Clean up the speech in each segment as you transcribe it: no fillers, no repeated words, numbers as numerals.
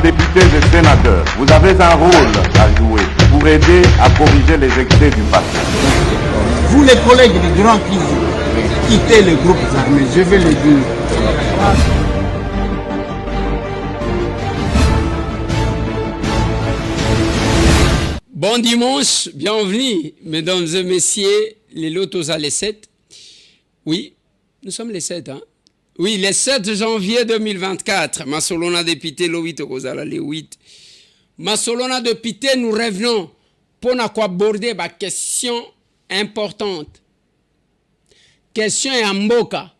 députés et sénateurs, vous avez un rôle à jouer pour aider à corriger les excès du passé. Vous les collègues du Grand qui quittez les groupes armés, je vais le dire. Bon dimanche, bienvenue, mesdames et messieurs, les lotos à les 7. Oui, nous sommes les 7, hein? Oui, le 7 janvier 2024, Masolona député le 8 Rosala le 8. Masolona député, nous revenons pour aborder la question importante. Question ya mboka.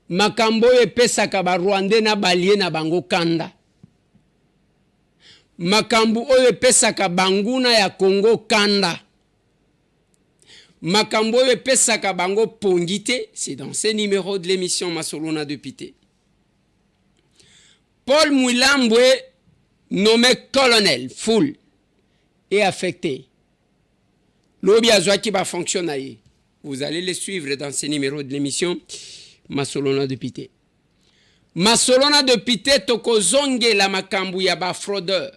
Makambo epesaka ba Rwandais na balie na bango kanda. Makambu oyo epesaka banguna ya Congo kanda. Makambo oyo epesaka bango pongite, c'est dans ce numéro de l'émission Masolona député. Paul Mouilambwe, nommé colonel, full, et affecté. L'obi azwaki ba fonctionnaire. Vous allez le suivre dans ce numéro de l'émission Masolona député. Masolona député toko zonge la makambu ya ba fraudeur.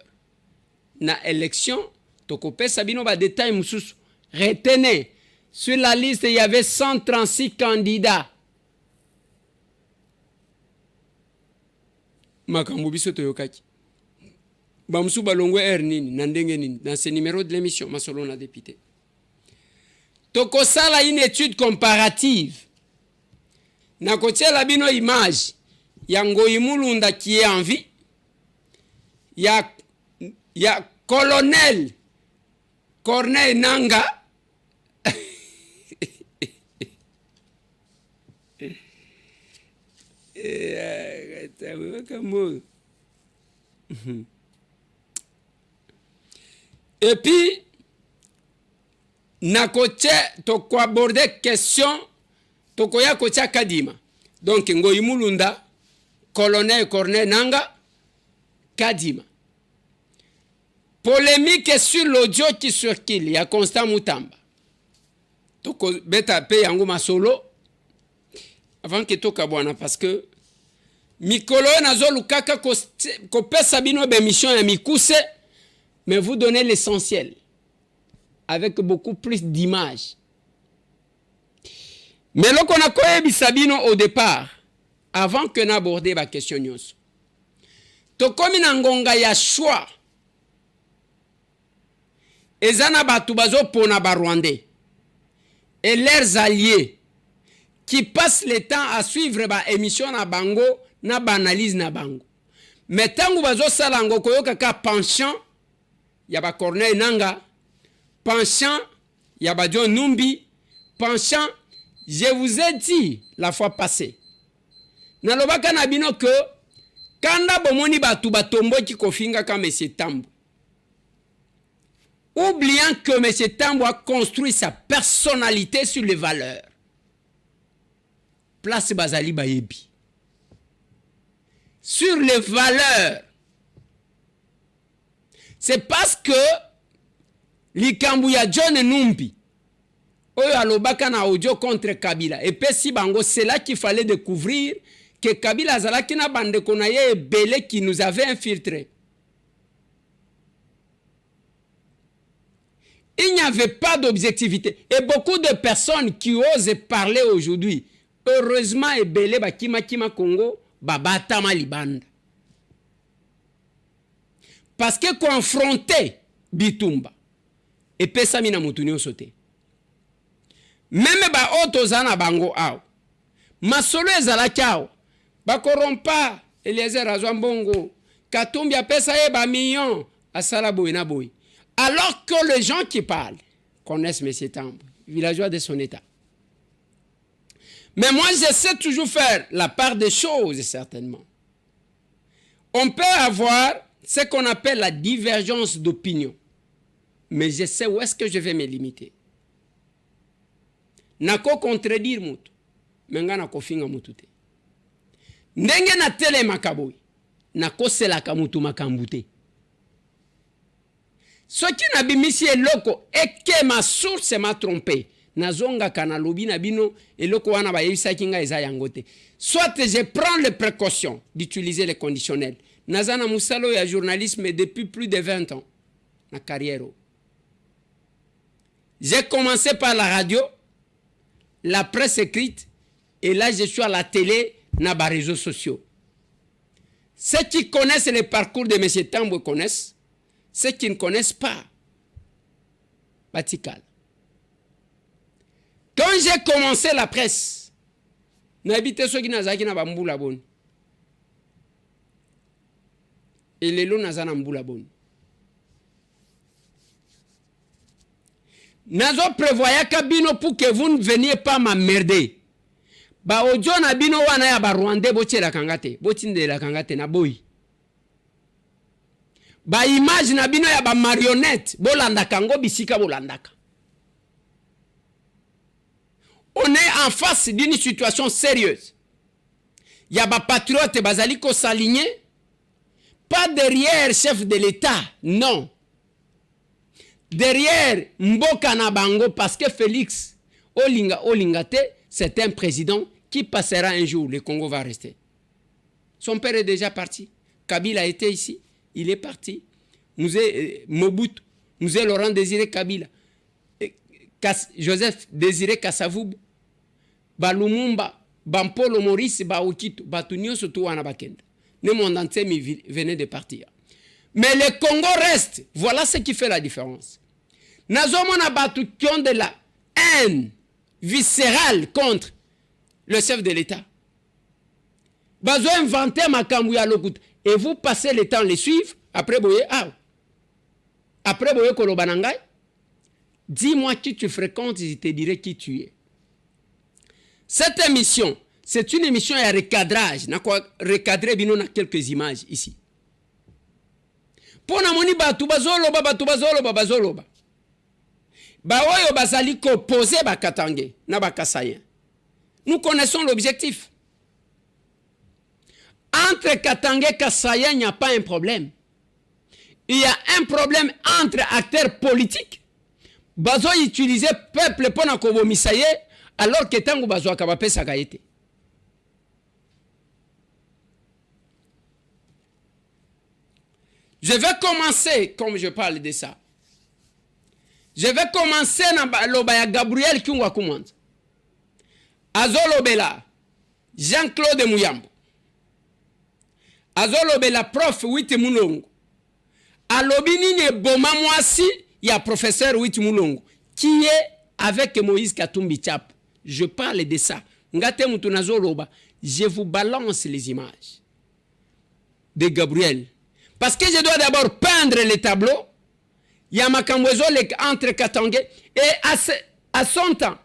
Na élection, toko pesa bino ba détail mususu. Retenez, sur la liste, il y avait 136 candidats. Makambu biso toyokaki. Bamsu balongwe nini, nandenge nini, dans ce numéro de l'émission Masolona député. Toko sala une étude comparative. Na kotia la bino image ya Ngoi Mulunda qui est en vie. Ya colonel Corneille Nanga. Et puis na koche toko aborder question toko ya kocha Kadima. Donc Ngoi Mulunda, colonel Corneille Nanga, Kadima. Polémique sur l'audio qui circule, il y a Constant Mutamba. Toko beta pe yango masolo avant que toka bwana parce que mikolo nazo lukaka ko pesa bino be mission ya mikuse, mais vous donnez l'essentiel avec beaucoup plus d'images. Mais lo kona koyebisa bino au départ avant que n'aborder la question nyonso. Tokomi na ngonga ya choix. Ezana batu bazo pona ba Rwandais et leurs alliés qui passent le temps à suivre ba émission na bango na ba analyse na bango. Mais tangu bazo sala ngo koyoka ka penchant ya ba Corneille Nanga, penchant ya ba John Numbi, penchant, je vous ai dit la fois passée. Na lobaka na bino que kanda bomoni batu batombo ki kofinga ka monsieur Tambo. Oubliant que M. Tambo a construit sa personnalité sur les valeurs. Place Bazali Bayebi. Sur les valeurs. C'est parce que Likambouya John Numbi, Oyo alobaka na audio contre Kabila. Et puis si bango, c'est là qu'il fallait découvrir que Kabila Zalaki na bande konaye belé qui nous avait infiltrés. Il n'y avait pas d'objectivité. Et beaucoup de personnes qui osent parler aujourd'hui, heureusement, et belé bakima kima Congo, babata malibanda. Parce que confronté Bitumba, et pesamina mutunio sauté. Même ba otozana bango aw. Masolo ezala kiao. Ba korompa Eliezer Azwambongo. Katumbi apesa ba million asala boy na boy. Alors que les gens qui parlent connaissent M. Tambo, villageois de son état. Mais moi, j'essaie toujours de faire la part des choses, certainement. On peut avoir ce qu'on appelle la divergence d'opinion. Mais je sais où est-ce que je vais me limiter. Nako contredire mutu. Menga nako finga mutu te. Ndenge na tele makaboy. Nako selaka mutu makambute. Ce qui n'a bimisi eloko eke ma source m'a trompé. Nazonga kana lobi na bino eloko wana ba yebisa kinga eza yangote. Soit je prends les précautions d'utiliser les conditionnels. Nazana Moussalo ya journalisme depuis plus de 20 ans. Ma carrière. J'ai commencé par la radio, la presse écrite, et là je suis à la télé, dans les réseaux sociaux. Ceux qui connaissent le parcours de M. Tambwe connaissent, ceux qui ne connaissent pas, Batikal. Quand j'ai commencé la presse, n'habité ceux qui n'azaki na bamboula bon. Et les lots n'azana mboula bon. Nazo prévoyait kabino pour que vous ne veniez pas m'emmerder. Ba ojo na bino wana ya ba Rwandais boche la kangate, botinde la kangate na boy. Ba image na bino ya ba marionnette, bolanda kango bisika bolandaka. On est en face d'une situation sérieuse. Il y a des patriotes bazali ko s'aligner, pas derrière chef de l'État, non. Derrière Mboka na bango parce que Félix Olingate, c'est un président qui passera un jour, le Congo va rester. Son père est déjà parti. Kabila était ici, il est parti. Mobutu, Musée Laurent Désiré Kabila. Joseph Désiré Kassavubu, Balumumba, Bampolo Maurice, Baokito, Batunio surtout Anabakenda. Le monde entier venait de partir. Mais le Congo reste. Voilà ce qui fait la différence. Nazomona Batu qui ont de la haine viscérale contre le chef de l'État. Bazo inventer Makambu ya Lokut. Et vous passez le temps les suivre. Après, boye, après, boye Kolobanangai. Dis-moi qui tu fréquentes, je te dirai qui tu es. Cette émission, c'est une émission à recadrage. N'a quoi recadrer bino na quelques images ici. Pour na moni batu bazoloba. Ba oyo bazali ko poser ba Katangé na ba Kasayen. Nous connaissons l'objectif. Entre Katangé et Kasayen, il n'y a pas un problème. Il y a un problème entre acteurs politiques. Bazo utiliser peuple pour na kobomisaye alors que tango bazo akabape sakaete. Je vais commencer comme je parle de ça. Je vais commencer na loba Gabriel Kyungwa Kumanza. Azolobela Jean-Claude Muyambo. Azolobela prof Witi Mulongo. Alobini ne boma mwasi ya professeur Witi Mulongo qui est avec Moïse Katumbi Chap. Je parle de ça. Ngate mutu nazoloba, je vous balance les images de Gabriel. Parce que je dois d'abord peindre les tableaux. Il y a Makamwezo entre Katangé. Et à son temps,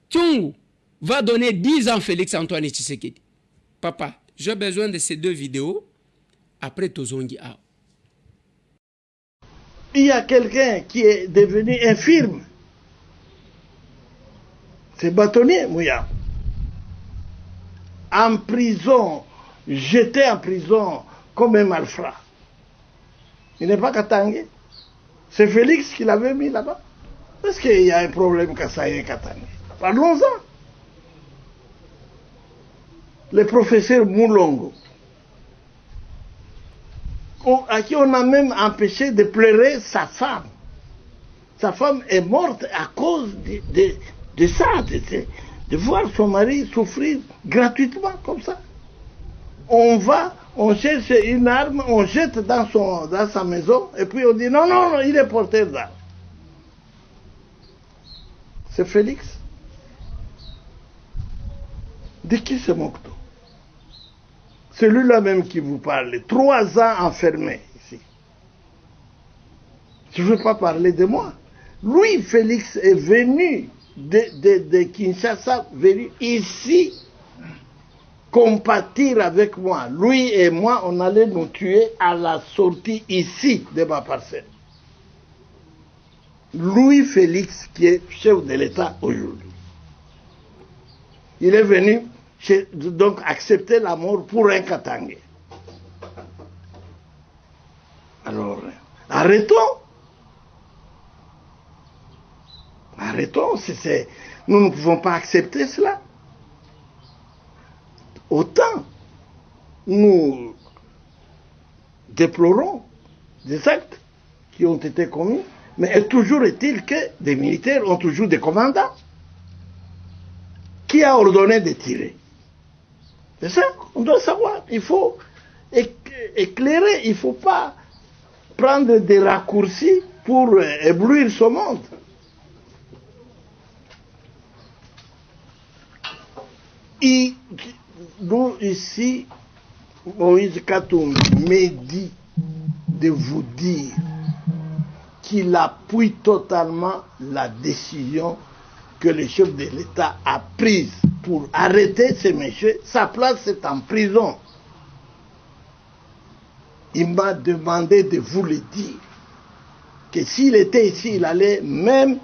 Tchungu va donner 10 ans Félix Antoine Tshisekedi. Papa, j'ai besoin de ces 2 vidéos. Après Tozongi A. Il y a quelqu'un qui est devenu infirme. C'est bâtonnier, Mouya. En prison, jeté en prison comme un malfrat. Il n'est pas Katangé. C'est Félix qui l'avait mis là-bas. Parce qu'il y a un problème Kasaye Katangé. Parlons-en. Le professeur Moulongo, à qui on a même empêché de pleurer sa femme. Sa femme est morte à cause de ça, de voir son mari souffrir gratuitement comme ça. On va, on cherche une arme, on jette dans sa maison, et puis on dit non, il est porteur d'armes. C'est Félix. De qui se moque-t-on? Celui-là même qui vous parle, 3 ans enfermé ici. Je ne veux pas parler de moi. Lui, Félix, est venu de Kinshasa, venu ici compatir avec moi. Lui et moi, on allait nous tuer à la sortie ici de ma parcelle. Louis Félix, qui est chef de l'État aujourd'hui. Il est venu donc accepter la mort pour un Katangé. Alors, arrêtons. Arrêtons, nous ne pouvons pas accepter cela. Autant nous déplorons des actes qui ont été commis, mais toujours est-il que des militaires ont toujours des commandants. Qui a ordonné de tirer? C'est ça qu'on doit savoir. Il faut éclairer, il ne faut pas prendre des raccourcis pour éblouir ce monde. Nous, ici, Moïse Katumbi me dit de vous dire qu'il appuie totalement la décision que le chef de l'État a prise pour arrêter ces messieurs. Sa place est en prison. Il m'a demandé de vous le dire, que s'il était ici, il allait même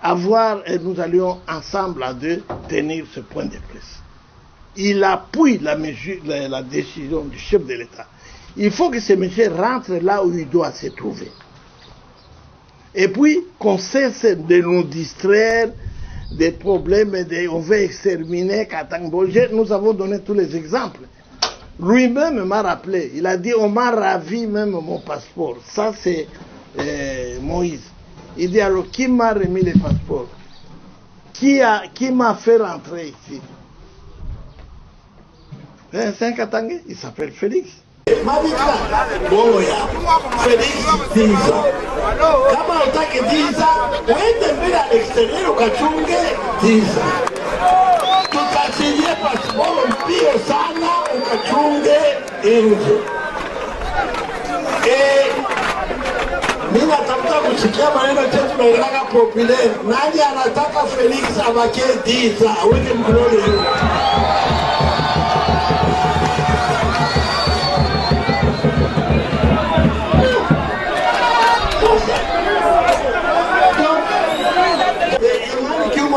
avoir, et nous allions ensemble à deux tenir ce point de presse. Il appuie la décision du chef de l'État. Il faut que ce monsieur rentre là où il doit se trouver. Et puis, qu'on cesse de nous distraire des problèmes, on veut exterminer Katangboje. Nous avons donné tous les exemples. Lui-même m'a rappelé, il a dit, on m'a ravi même mon passeport. Ça, c'est Moïse. Il dit, alors, qui m'a remis le passeport? Qui m'a fait rentrer ici? C'est un Katangé, il s'appelle Félix. Félix Diza. Kama utaki Diza, uende mbele à l'extérieur ukachunge Diza. Tutachilie pasiporo mbio sana ukachunge nje. Mimi natafuta kusikia maneno chetu naonaka populaire. Nani anataka Felix abake Diza? Aweke mkono juu.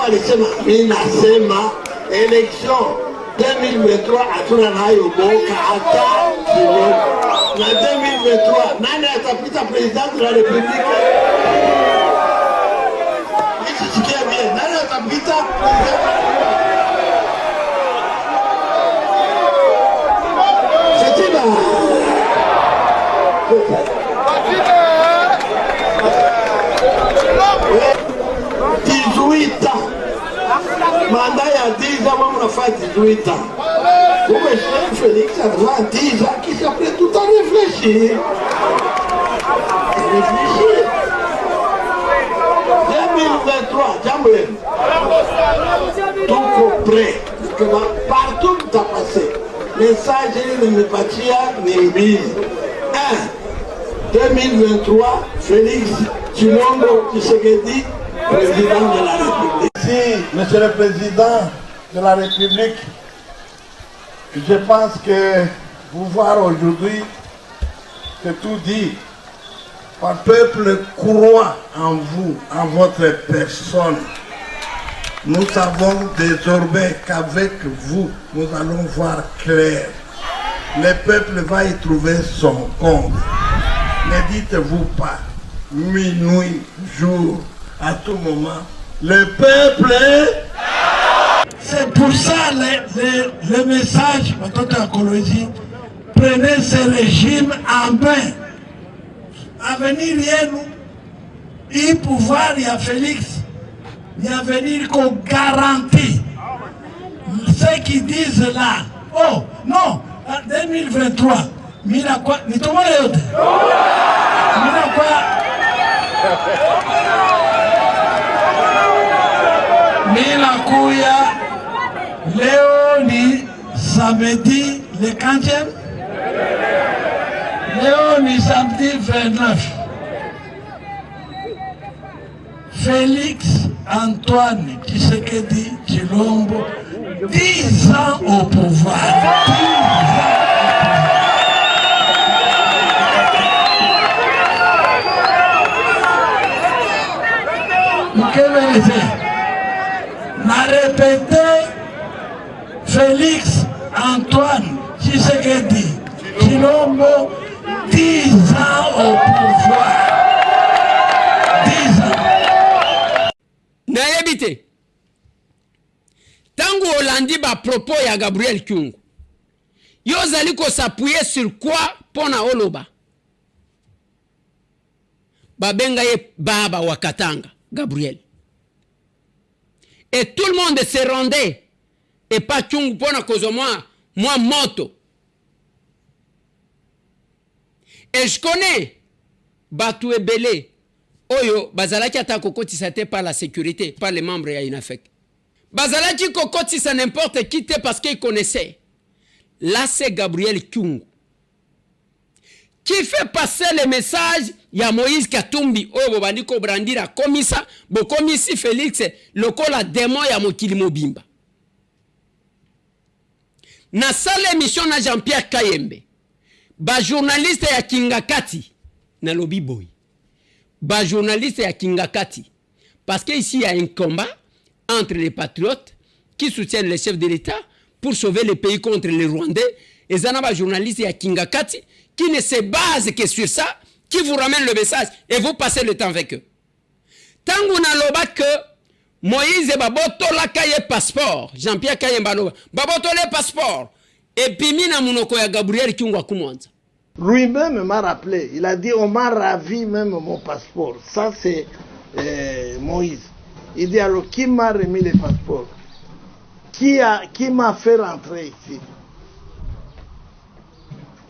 Alisema, mimi nasema election 2023 hatuna nayo boka hata kidogo. Na 2023 nani atapita president de la République? Nisikia bien, nani atapita president? C'est là. Mandat il y a 10 ans, on a fait 18 ans. Pour le chef Félix, ça doit 10 ans qui s'appelait tout à réfléchir. Réfléchir. 2023, Jamoué. Tout prêt. Partout où tu as passé. Message de Mipatia, Nimbi. 1. 2023, Félix Tshilombo Tshisekedi, président de la République. Merci, Monsieur le Président de la République. Je pense que vous voir aujourd'hui, c'est tout dit. Le peuple croit en vous, en votre personne. Nous savons désormais qu'avec vous, nous allons voir clair. Le peuple va y trouver son compte. Ne dites-vous pas, minuit, jour, à tout moment, le peuple est... C'est pour ça le message, prenez ce régime en main. Avenir yenu, il pouvoir, il y a Félix, il y a avenir qu'on garantit. Ceux qui disent là, oh non, en 2023, mila quoi, ni tout le monde mila quoi. Mila kuya leo ni samedi le 15e. Leo ni samedi 29. Félix Antoine Tshisekedi Tshilombo, 10 ans au pouvoir. 10 ans. M'a répété Félix Antoine Tshisekedi Tshilombo, 10 ans au pouvoir. 10 ans. Nayebite. Tango Hollandi ba propos ya Gabriel Kyungu. Yo zali ko s'appuyer sur quoi pona oloba? babenga ye baba wa Katanga, Gabriel. Et tout le monde se rendait. Et pas Tchungu pona kozo moi moto. Et je connais Batou Ebele. Oyo, bazalaki ata kokoti sa te par la sécurité, par les membres ya Inafek. Bazalaki kokoti sa n'importe qui te parce qu'il connaissait. Là, c'est Gabriel Kyungu qui fait passer le message ya Moïse Katumbi. Oyo bobandi ko brandira komisa, bo komisi Félix lokola démon ya mokili mobimba. Na salle émission na Jean-Pierre Kayembe. Ba journaliste ya Kingakati na lobi boy. Ba journaliste ya Kingakati. Parce qu'ici il y a un combat entre les patriotes qui soutiennent le chef de l'État pour sauver le pays contre les Rwandais. Et ça n'a pas journaliste ya Kingakati qui ne se base que sur ça, qui vous ramène le message et vous passez le temps avec eux. Tangu na loba que Moïse baboto la kaye passeport, Jean-Pierre Kayemba loba, baboto le passeport. Et puis mina munoko ya Gabriel Kyungu akumwanza. Lui-même m'a rappelé, il a dit on m'a ravi même mon passeport. Ça c'est Moïse. Il dit alors qui m'a remis le passeport? Qui m'a fait rentrer ici?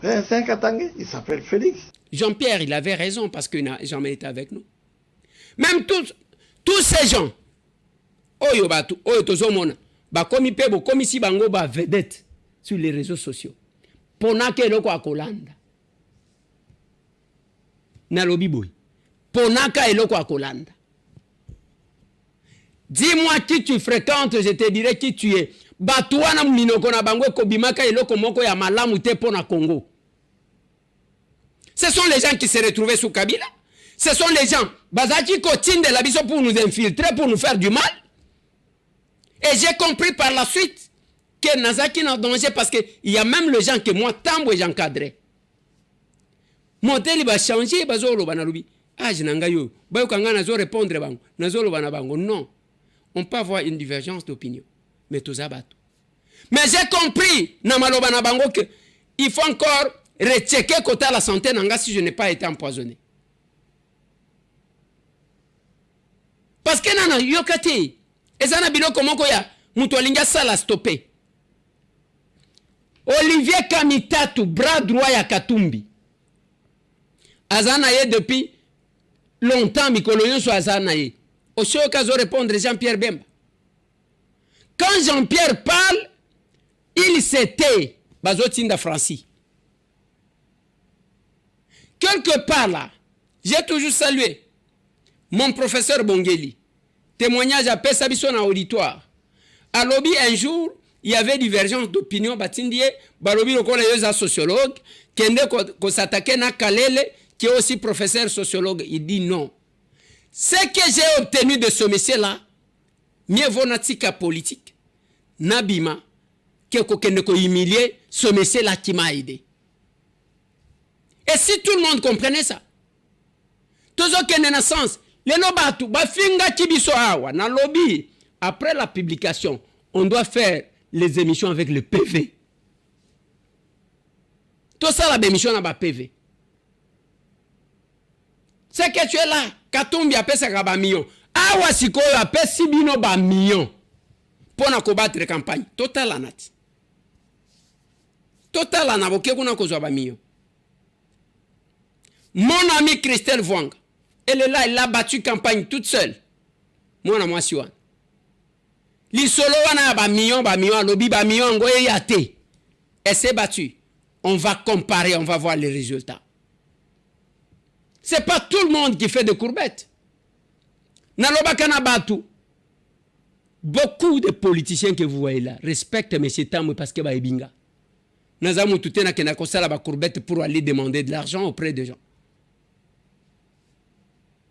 C'est un Katangais, il s'appelle Félix. Jean-Pierre, il avait raison parce qu'il n'a jamais été avec nous. Même tous ces gens, oyo batu, oyo tozomona, ba komi pebo, komi si bango ba vedette sur les réseaux sociaux. Ponake eloko akolanda. Nalobi boy. Ponaka eloko akolanda. Dis-moi qui tu fréquentes, je te dirai qui tu es. Batuana minoko na bango kobimaka eloko moko ya malamu te pona Congo. Ce sont les gens qui se retrouvaient sous Kabila. Ce sont les gens, Bazaki Kotine de la Bisso pour nous infiltrer, pour nous faire du mal. Et j'ai compris par la suite que Nazaki est en danger parce qu'il y a même les gens que moi, Tambo et j'encadrais. Mon tel va changer, Bazolo Banalubi. Ah, je n'ai pas eu. Bayokanga nazo répondre bango. Nazolo Banabango. Non. On peut avoir une divergence d'opinion. Mais tous abattus. Mais j'ai compris, Namalo Banabango, qu'il faut encore rechecker côté la santé nanga si je n'ai pas été empoisonné. Parce que nana yokati ezana biloko moko ya mutu alinga sala stopper. Olivier Kamitatu, bras droit ya Katumbi. Azana ye depuis longtemps mikolo yonso azana ye. Osho kazo répondre Jean-Pierre Bemba. Quand Jean-Pierre parle, il s'était bazotinda Francis. Quelque part là, j'ai toujours salué mon professeur Bongeli. Témoignage à Pessabiso dans auditoire. À Lobby, un jour, il y avait divergence d'opinion. Batindie, Balobi, le sociologue, qui s'attaquait à Kalele, qui est aussi professeur sociologue. Il dit non. Ce que j'ai obtenu de ce monsieur-là, mieux vaut natika politique, Nabima, qui est humilié, ce monsieur-là qui m'a aidé. Et si tout le monde comprenait ça, tous aucun naissance, les nobatu, bafinga kibiso awa, na lobby, après la publication, on doit faire les émissions avec le PV. Tout ça, la émission n'a pas PV. C'est que tu es là, Katumbi appelle ça ba million. Awa siko appelle Sibino ba million. Pour na combattre la campagne. Total anati. Total anaboke kuna kozwa ba million. Mon ami Christelle Vwanga, elle est là, elle a battu campagne toute seule. Moi, Siwan. L'isolo wana ba million, lobby ba million, ngoye yate. Elle s'est battue. On va comparer, on va voir les résultats. C'est pas tout le monde qui fait des courbettes. Naloba kanabatu. Beaucoup de politiciens que vous voyez là respectent M. Tamou parce que ba ebinga. Nazamu tutena kena kosala ba courbette pour aller demander de l'argent auprès des gens.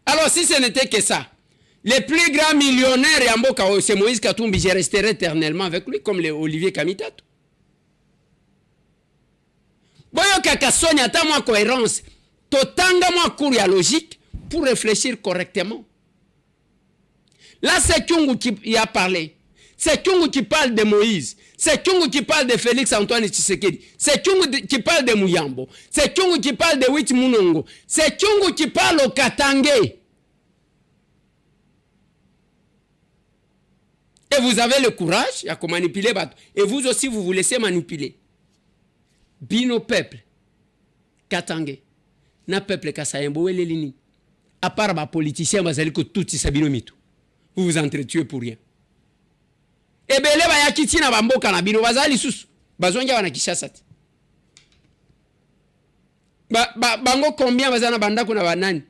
Alors si ce n'était que ça, les plus grands millionnaires Yamboka, c'est Moïse Katumbi, je resterai éternellement avec lui comme les Olivier Kamitatu. Boyo kakasoni ata moi cohérence, totanga moi cours ya logique pour réfléchir correctement. Là c'est Kyungu qui y a parlé. C'est Kyungu qui parle de Moïse. C'est Tchungu qui parle de Félix Antoine Tshisekedi. C'est Tchungu qui parle de Mouyambo. C'est Tchungu qui parle de Wit Munongo. C'est Tchungu qui parle au Katangé. Et vous avez le courage à manipuler. Et vous aussi, vous vous laissez manipuler. Bino peuple. Katangé. Na peuple Kasayembo Welelini. À part les politiciens, vous allez que tout ça bino mitou. Vous vous entretuez pour rien. Et bien, les bayakiti na bamboka na bino bazali susu. Bazonja wana Kishasa. Bango combien bazana bandako na banani?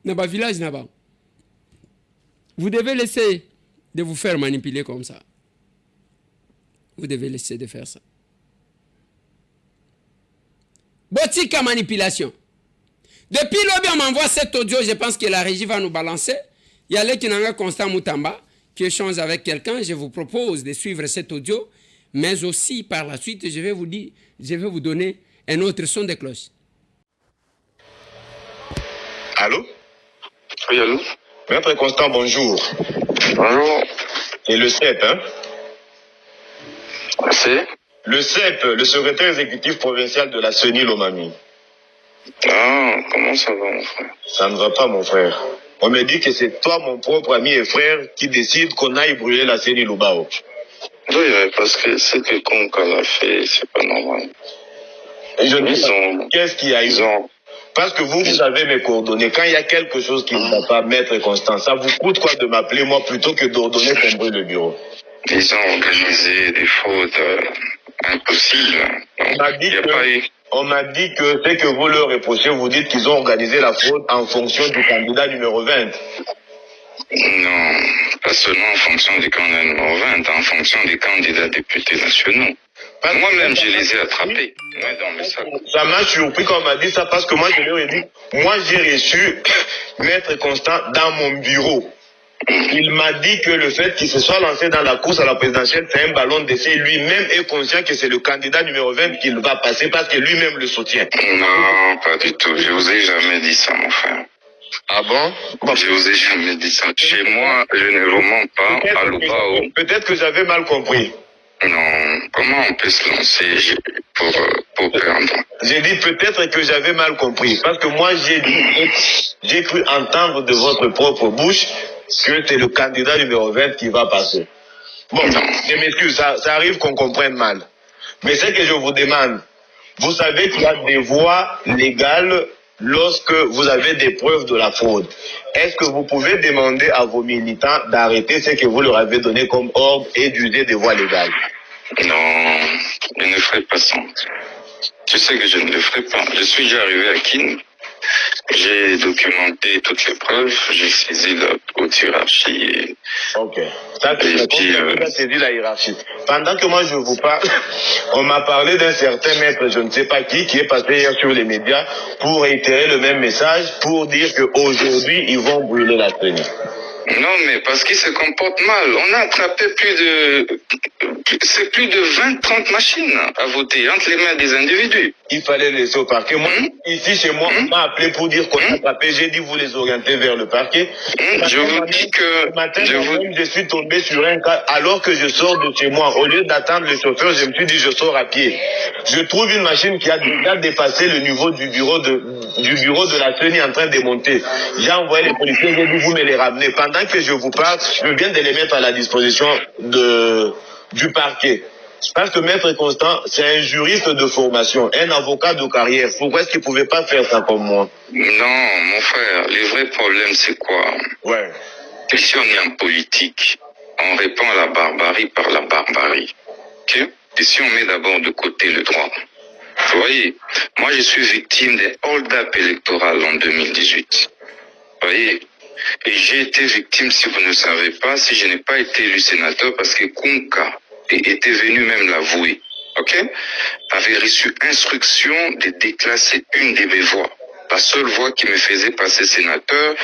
Na ba village na ba. Vous devez laisser de vous faire manipuler comme ça. Vous devez laisser de faire ça. Botika manipulation. Depuis l'objet, on m'envoie cet audio, je pense que la régie va nous balancer. Il y a l'Ekinanga Constant Moutamba qui échange avec quelqu'un. Je vous propose de suivre cet audio, mais aussi par la suite, je vais vous donner un autre son de cloche. Allô? Oui, allô? Maître Constant, bonjour. Bonjour. Et le CEP, hein? C'est? Le CEP, le secrétaire exécutif provincial de la CENI Lomami. Ah, comment ça va, mon frère? Ça ne va pas, mon frère. On me dit que c'est toi, mon propre ami et frère, qui décide qu'on aille brûler la CENI Lubao. Oui, parce que ce que Konka a fait, c'est pas normal. Et je dis, qu'est-ce qu'il y a eu? Parce que vous avez mes coordonnées. Quand il y a quelque chose qui ne va pas, Maître Constant, ça vous coûte quoi de m'appeler moi plutôt que d'ordonner qu'on brûle le bureau? Ils ont organisé des fraudes impossibles. On m'a dit que c'est que vous leur reprochez, vous dites qu'ils ont organisé la fraude en fonction du candidat numéro 20. Non, pas seulement en fonction du candidat numéro 20, en fonction des candidats députés nationaux. Moi-même, je les ai attrapés. Ça m'a surpris quand on m'a dit ça parce que moi, je leur ai dit, moi j'ai reçu Maître Constant dans mon bureau. Il m'a dit que le fait qu'il se soit lancé dans la course à la présidentielle, c'est un ballon d'essai. Lui-même est conscient que c'est le candidat numéro 20 qu'il va passer parce que lui-même le soutient. Non, pas du tout. Je vous ai jamais dit ça, mon frère. Ah bon? Je vous ai jamais dit ça. Chez moi, je ne remonte pas à Lubao. Peut-être que j'avais mal compris. Non, comment on peut se lancer pour perdre? J'ai dit peut-être que j'avais mal compris. Parce que moi, j'ai cru entendre de votre propre bouche que c'est le candidat numéro 20 qui va passer. Bon, je m'excuse, ça arrive qu'on comprenne mal. Mais ce que je vous demande, vous savez qu'il y a des voies légales lorsque vous avez des preuves de la fraude. Est-ce que vous pouvez demander à vos militants d'arrêter ce que vous leur avez donné comme ordre et d'user des voies légales? Non, je ne ferai pas ça. Tu sais que je ne le ferai pas. Je suis déjà arrivé à Kin. J'ai documenté toutes les preuves, j'ai saisi la haute hiérarchie. Ok. Ça, tu as saisi la hiérarchie. Pendant que moi je vous parle, on m'a parlé d'un certain maître, je ne sais pas qui est passé hier sur les médias pour réitérer le même message, pour dire qu'aujourd'hui, ils vont brûler la CENI. Non, mais parce qu'ils se comportent mal. On a attrapé plus de 20-30 machines à voter entre les mains des individus. Il fallait les laisser au parquet. Moi, ici chez moi, on m'a appelé pour dire qu'on a attrapé. J'ai dit vous les orientez vers le parquet. Je vous dis que... Ce matin, je suis tombé sur un cas alors que je sors de chez moi. Au lieu d'attendre le chauffeur, je me suis dit je sors à pied. Je trouve une machine qui a déjà dépassé le niveau du bureau de la CENI en train de monter. J'ai envoyé les policiers, j'ai dit vous me les ramenez. Pendant que je vous parle, je viens de les mettre à la disposition du parquet. Parce que Maître Constant, c'est un juriste de formation, un avocat de carrière. Pourquoi est-ce qu'il ne pouvait pas faire ça comme moi? Non, mon frère, le vrai problème c'est quoi? Ouais. Ici on est en politique. On répond à la barbarie par la barbarie. Ok? Ici on met d'abord de côté le droit. Vous voyez, moi je suis victime des hold-up électorales en 2018. Vous voyez? Et j'ai été victime, si vous ne savez pas, si je n'ai pas été élu sénateur, parce que Konka était venu même l'avouer, ok, avait reçu instruction de déclasser une de mes voix, la seule voix qui me faisait passer sénateur,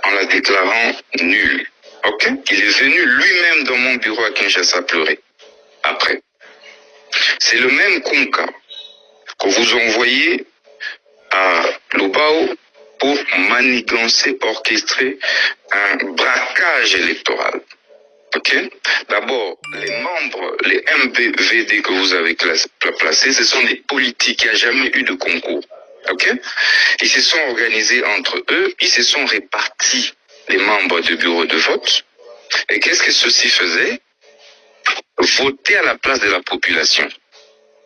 en la déclarant nulle, ok. Il est venu lui-même dans mon bureau à Kinshasa pleurer, après. C'est le même Konka que vous envoyez à Lubao pour manigancer, orchestrer un braquage électoral. Ok? D'abord, les membres, les MVD que vous avez placés, ce sont des politiques. Il n'y a jamais eu de concours. Ok? Ils se sont organisés entre eux, ils se sont répartis les membres du bureau de vote. Et qu'est-ce que ceux-ci faisaient? Voter à la place de la population.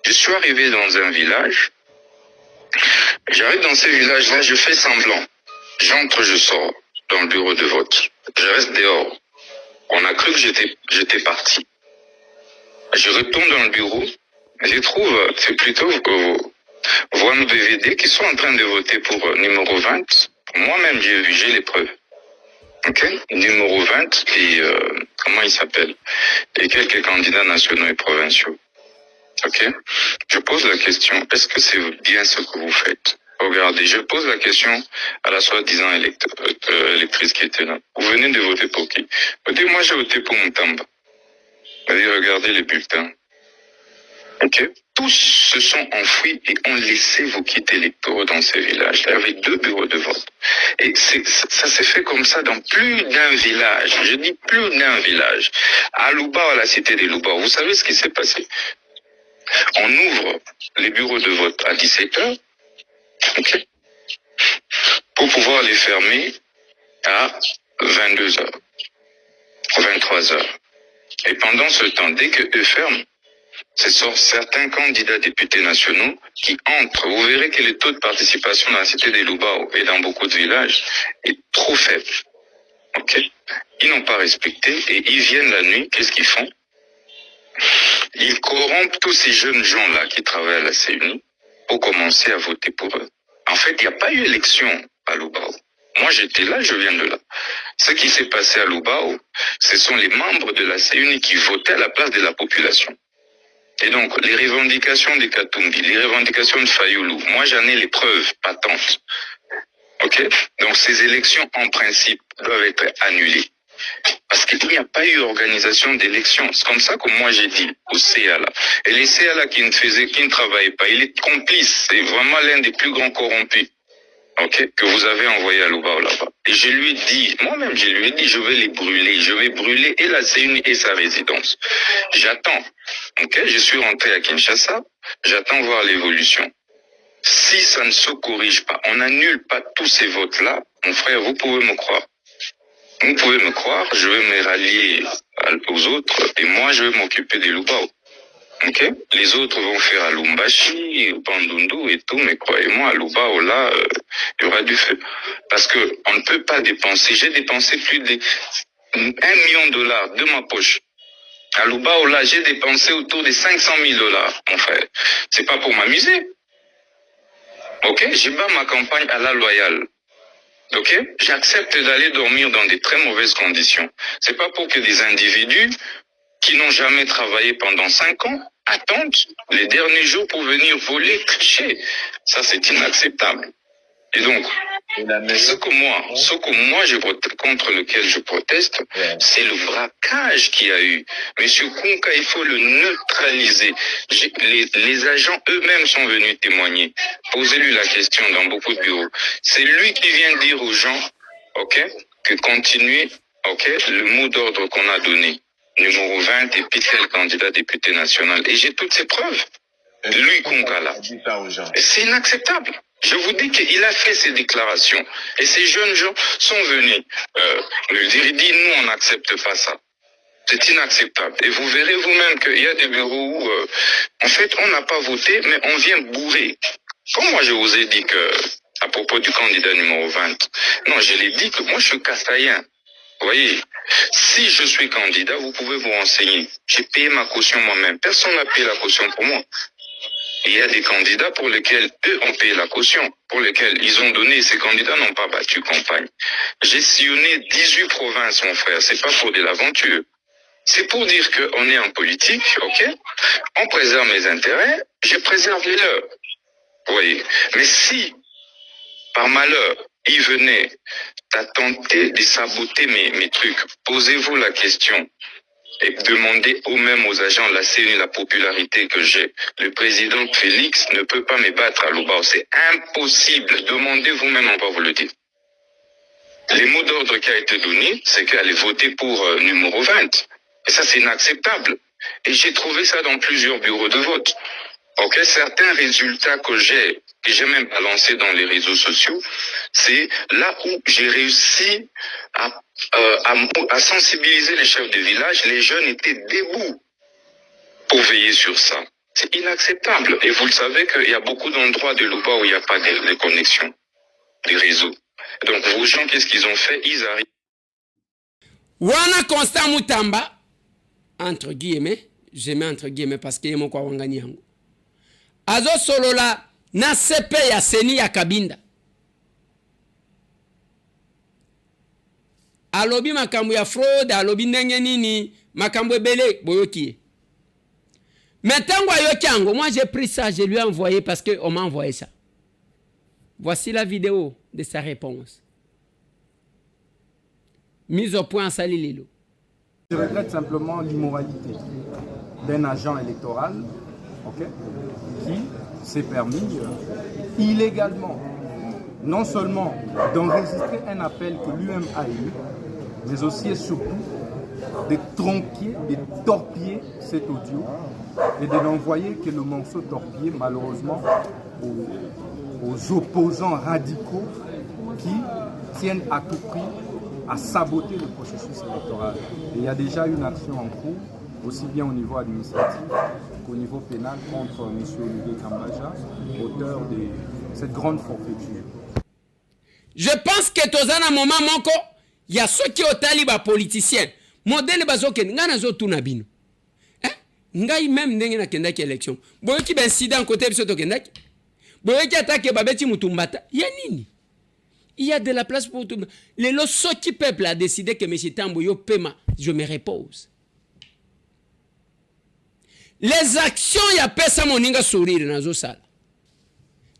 Je suis arrivé dans un village. J'arrive dans ce village-là, je fais semblant. J'entre, je sors dans le bureau de vote. Je reste dehors. On a cru que j'étais parti. Je retourne dans le bureau. Je trouve, c'est plutôt vos MVD qui sont en train de voter pour numéro 20. Moi-même, j'ai les preuves. Ok? Numéro 20 et comment il s'appelle? Et quelques candidats nationaux et provinciaux. Ok? Je pose la question, est-ce que c'est bien ce que vous faites? Regardez, je pose la question à la soi-disant électrice qui était là. Vous venez de voter pour qui? Vous dites, moi j'ai voté pour Moutamba. Vous dites, regardez les bulletins. Ok? Tous se sont enfouis et ont laissé vous quitter les bureaux dans ces villages. Il y avait 2 bureaux de vote. Et ça s'est fait comme ça dans plus d'un village. Je dis plus d'un village. À Lubao, à la cité des Lubao, vous savez ce qui s'est passé? On ouvre les bureaux de vote à 17h, ok, pour pouvoir les fermer à 22h, 23h. Et pendant ce temps, dès que eux ferment, ce sont certains candidats députés nationaux qui entrent. Vous verrez que le taux de participation dans la cité des Lubao et dans beaucoup de villages est trop faible. Ok? Ils n'ont pas respecté et ils viennent la nuit. Qu'est-ce qu'ils font? Ils corrompent tous ces jeunes gens-là qui travaillent à la CENI pour commencer à voter pour eux. En fait, il n'y a pas eu élection à Lubao. Moi, j'étais là, je viens de là. Ce qui s'est passé à Lubao, ce sont les membres de la CENI qui votaient à la place de la population. Et donc, les revendications des Katumbi, les revendications de Fayoulou, moi j'en ai les preuves patentes. Ok? Donc ces élections, en principe, doivent être annulées. Parce qu'il n'y a pas eu organisation d'élections. C'est comme ça que moi j'ai dit au CA là. Et les CA là qui ne travaillaient pas, il est complice. C'est vraiment l'un des plus grands corrompus. Ok, que vous avez envoyé à Lubao là-bas. Et je lui ai dit, moi-même je lui ai dit, je vais les brûler. Je vais brûler et la CENI et sa résidence. J'attends. Ok, je suis rentré à Kinshasa. J'attends voir l'évolution. Si ça ne se corrige pas, on n'annule pas tous ces votes-là, mon frère, vous pouvez me croire. Vous pouvez me croire, je vais me rallier aux autres et moi je vais m'occuper des Lubao. Ok? Les autres vont faire à Lumbashi, Bandundu et tout, mais croyez-moi, à Lubao, là, il y aura du feu. Parce que on ne peut pas dépenser. J'ai dépensé plus de $1 million de ma poche. À Lubao, là, j'ai dépensé autour de $500 000, mon frère. C'est pas pour m'amuser. Ok? J'ai bats ma campagne à la loyale. Ok? J'accepte d'aller dormir dans des très mauvaises conditions. C'est pas pour que des individus qui n'ont jamais travaillé pendant 5 ans attendent les derniers jours pour venir voler, tricher. Ça, c'est inacceptable. Et donc, ce que moi contre lequel je proteste, c'est le braquage qu'il y a eu. Monsieur Kunka, il faut le neutraliser. Les agents eux-mêmes sont venus témoigner. Posez-lui la question dans beaucoup de bureaux. C'est lui qui vient dire aux gens, ok, que continuez, ok, le mot d'ordre qu'on a donné. Numéro 20 et puis tel candidat député national. Et j'ai toutes ces preuves. Lui, Kunka, là. C'est inacceptable. Je vous dis qu'il a fait ces déclarations. Et ces jeunes gens sont venus lui dire, il dit, nous, on n'accepte pas ça. C'est inacceptable. Et vous verrez vous-même qu'il y a des bureaux où, en fait, on n'a pas voté, mais on vient bourrer. Comme moi, je vous ai dit que, à propos du candidat numéro 20, non, je l'ai dit que moi, je suis Kassaïen. Vous voyez, si je suis candidat, vous pouvez vous renseigner. J'ai payé ma caution moi-même. Personne n'a payé la caution pour moi. Il y a des candidats pour lesquels eux ont payé la caution, pour lesquels ils ont donné, ces candidats n'ont pas battu campagne. J'ai sillonné 18 provinces, mon frère, c'est pas pour de l'aventure. C'est pour dire qu'on est en politique, ok? On préserve mes intérêts, je préserve les leurs. Vous voyez? Mais si, par malheur, ils venaient à tenter de saboter mes trucs, posez-vous la question. Et demandez même aux agents de la CENI la popularité que j'ai. Le président Félix ne peut pas me battre à Lubao. C'est impossible. Demandez vous-même, on va vous le dire. Les mots d'ordre qui a été donné, c'est qu'elle allait voter pour numéro 20. Et ça, c'est inacceptable. Et j'ai trouvé ça dans plusieurs bureaux de vote. Ok, certains résultats que j'ai même balancés dans les réseaux sociaux, c'est là où j'ai réussi à sensibiliser les chefs de village. Les jeunes étaient debout pour veiller sur ça. C'est inacceptable. Et vous le savez qu'il y a beaucoup d'endroits de Luba où il n'y a pas de connexion, des réseaux. Donc vos gens, qu'est-ce qu'ils ont fait? Ils arrivent. Wana Constant Mutamba, entre guillemets, je mets entre guillemets parce qu'il y a mon quoi wangani yango. Azo solola na sepe ya seni ya Kabinda. Alobi makambo ya fraude, alobi ndenge nini, makambo ebele boyoki. Maintenant, moi j'ai pris ça, je lui ai envoyé parce qu'on m'a envoyé ça. Voici la vidéo de sa réponse. Mise au point à Sali Lilo. Je regrette simplement l'immoralité d'un agent électoral, okay, qui s'est permis illégalement, non seulement d'enregistrer un appel que lui-même a eu, mais aussi et surtout de tronquer, de torpiller cet audio et de n'envoyer que le morceau torpillé malheureusement aux opposants radicaux qui tiennent à tout prix à saboter le processus électoral. Et il y a déjà une action en cours, aussi bien au niveau administratif qu'au niveau pénal contre M. Olivier Kambaja, auteur de cette grande forfaiture. Je pense que dans un moment, il y a ceux qui ont talibé politiciens. Modèle bazoke ngana zo tunabino. Ngai même ndenge na kendaki élection. Boyo ki ben incident côté biso to kendaki. Boyo ki attaque babeti mutumbata. Ya nini? Il y a de la place pour tout. Les loso qui peuple a décidé que M. Tambo yo pema, je me repose. Les actions ya pesa moninga sourire na zo sala.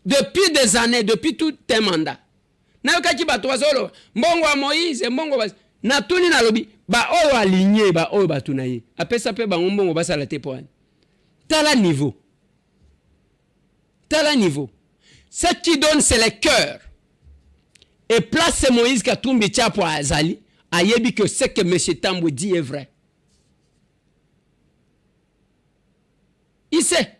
Depuis des années, depuis tout un mandat. Na yo kaki bato bazolo, mbongo wa Moïse, mbongo bas na tuni na lobi. Ba oyo aligné ba oyo batuna ye apesa pe ba ngombongo basala te poani tala niveau ce qui donne c'est le cœur et place Moïse Katumbi Tchapo azali ayebi que ce que M. Tambo dit est vrai. Il sait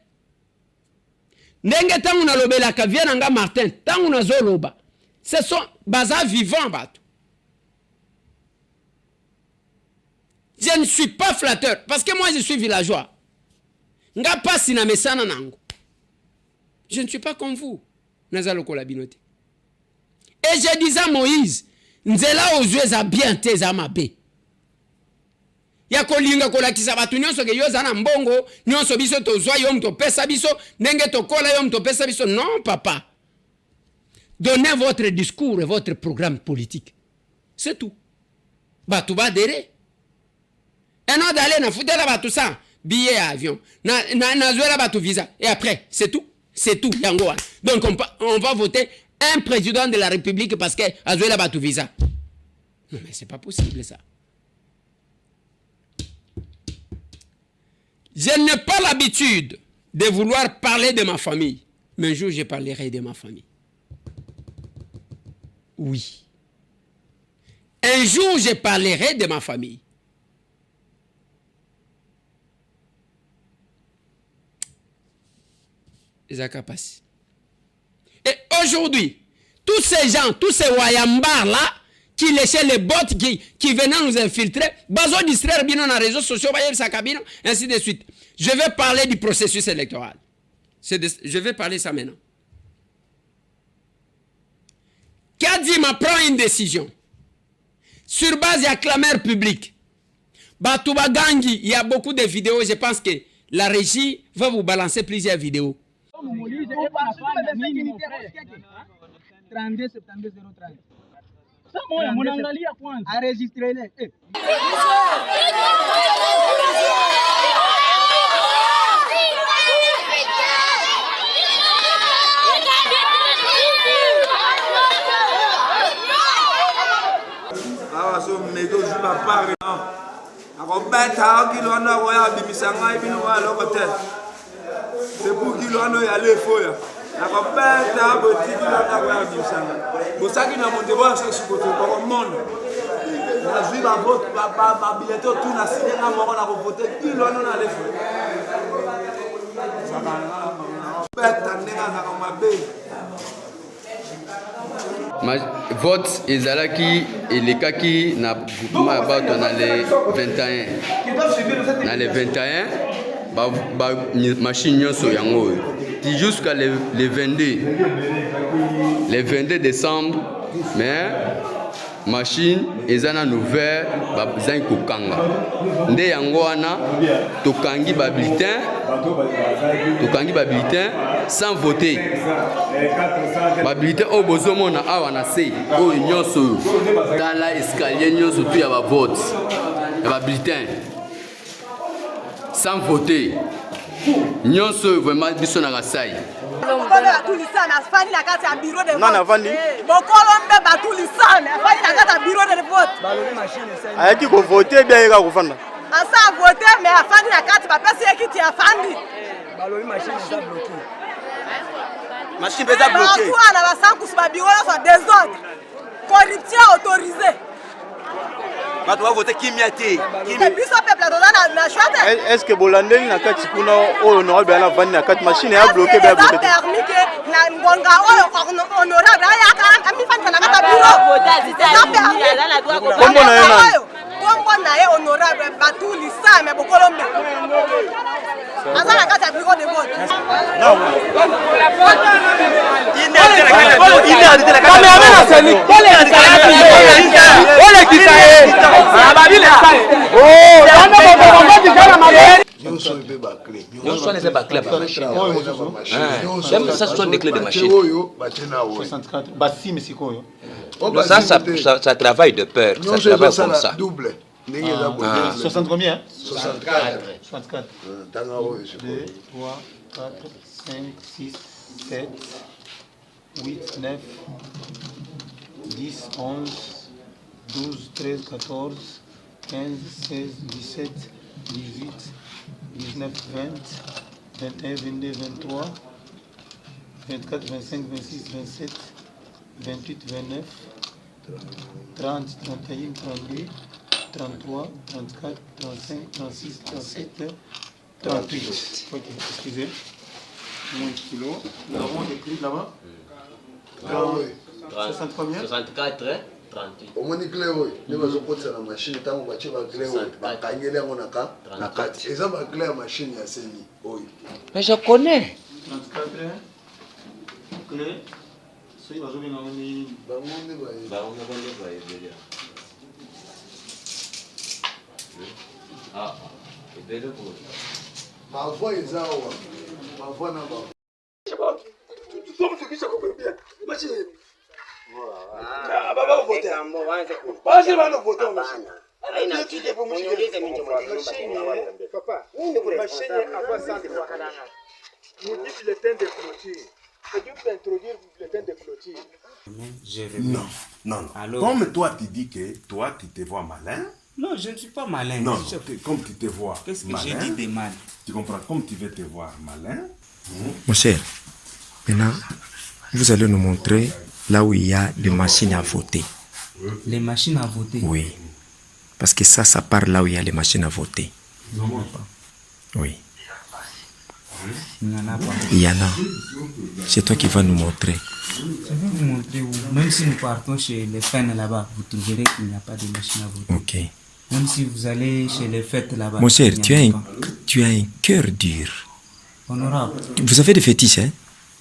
ndenge tangu na lobela ka viena nga Martin tangu na zoloba ce sont baza vivants bato. Je ne suis pas flatteur parce que moi je suis villageois. Nga pasi na mesana nango. Je ne suis pas comme vous. Nazalo kolabinote. Et je disais à Moïse, nzela ozwe za bien te za mabe. Ya kolinga kolakisa batu nyonso ke yo za na mbongo, nyonso biso tozwa yo mto pesa biso, ndenge tokola yo mto pesa biso. Non papa. Donnez votre discours et votre programme politique. C'est tout. Batu ba dere. Et non d'aller na foutre là-bas tout ça, billet à avion, na jouer là-bas tout visa. Et après, c'est tout, yango. Donc on va voter un président de la République parce que a joué là-bas tout visa. Non mais c'est pas possible ça. Je n'ai pas l'habitude de vouloir parler de ma famille, mais un jour je parlerai de ma famille. Oui. Un jour je parlerai de ma famille. Et aujourd'hui, tous ces gens, tous ces wayambars là, qui laissaient les bots qui venaient nous infiltrer, bazo distraire bien dans les réseaux sociaux, ainsi de suite. Je vais parler du processus électoral. Je vais parler ça maintenant. Kadima prend une décision. Sur base de la clameur publique. Batouba Gangi, il y a beaucoup de vidéos. Je pense que la régie va vous balancer plusieurs vidéos. 32 72 030. Sasa moja mnaangalia kwanza. Aregistre ile. Awa so mego zuba pare no. Akobeta kilona roya bimisanga ibino walo kote. C'est pour kilona ya le foya. Akobeta botiki na roya bimisanga. Bosaki na monte bo so sikoto ko monde. nazwi babilete otu na sinenga moko na kovote kilo wana na lefu beta ndenge azaka mabe. Vote ezalaki elekaki na groupement ya bato na le 21 na le 21 ba machine nyonso yango oyo ti jusqu'à le 22 décembre mais machine eza na ouvert bazangi kokanga nde yango wana tokangi ba bulletin sans voter ba bulletin oyo bozomona awa na se oyo nyonso tala escalier nyonso tu ya ba vote ya ba bulletin sans voter nyonso vraiment biso na kasai batulisana afandi na kati ya bureau de vote. Nana afandi? Bokolo mbe batulisana afandi na kati ya bureau de vote. Ayaki ko voter bien yeka kufanda. Asa voter mais afandi na kati bapesi ekiti afandi. Baloli machine eza bloquée. Machine eza bloquée. Tout na basanku ba bureau soit désordre. Corruption autorisée. Bato va voter kimia te. Est-ce que Bolandeli na kati kuna honorable na vandi na kati machine ya bloqué ba bloqué. Permis que na ngonga honorable ya ka mi fanta na kata bureau. Kombo na yena. Kombo na ye honorable batuli sa me bokolombe. Azana kata bureau de vote. Non. Ça, ce sont des clés de machine. Ça travaille de peur. Ça travaille comme ça. 60 combien? 64. 64. 2, 3, 4, 5, 6, 7, 8, 9, 10, 11, 12, 13, 14, 15, 16, 17, 18, 19, 20, 21, 22, 23, 24, 25, 26, 27, 28, 29, 30, 31, 32, 33, 34, 35, 36, 37, 38. Ok, excusez. Moins de kilos. Nous avons écrit là-bas. 60 combien? 64, 38. Au moins, il y a la machine, il y a machine. Mais je connais. 34 clé. Ah, c'est belle pour ma voix est là, ma voix n'a pas. Non, non. Alors, comme toi tu dis que toi tu te vois malin. Non, je ne suis pas malin. Non, comme tu te vois qu'est-ce que malin, j'ai dit de mal? Tu comprends? Comme tu veux te voir malin. Mon cher, maintenant, vous allez nous montrer là où il y a des machines à voter. Les machines à voter? Oui. Parce que ça part là où il y a les machines à voter. Non, pas. Oui. Il n'y en a pas. Il y en a. C'est toi qui vas nous montrer. Je vais vous montrer où. Même si nous partons chez les fans là-bas, vous trouverez qu'il n'y a pas de machine à voter. Ok. Même si vous allez chez les fêtes là-bas. Mon cher, tu as un cœur dur. Honorable. Vous avez des fétiches, hein?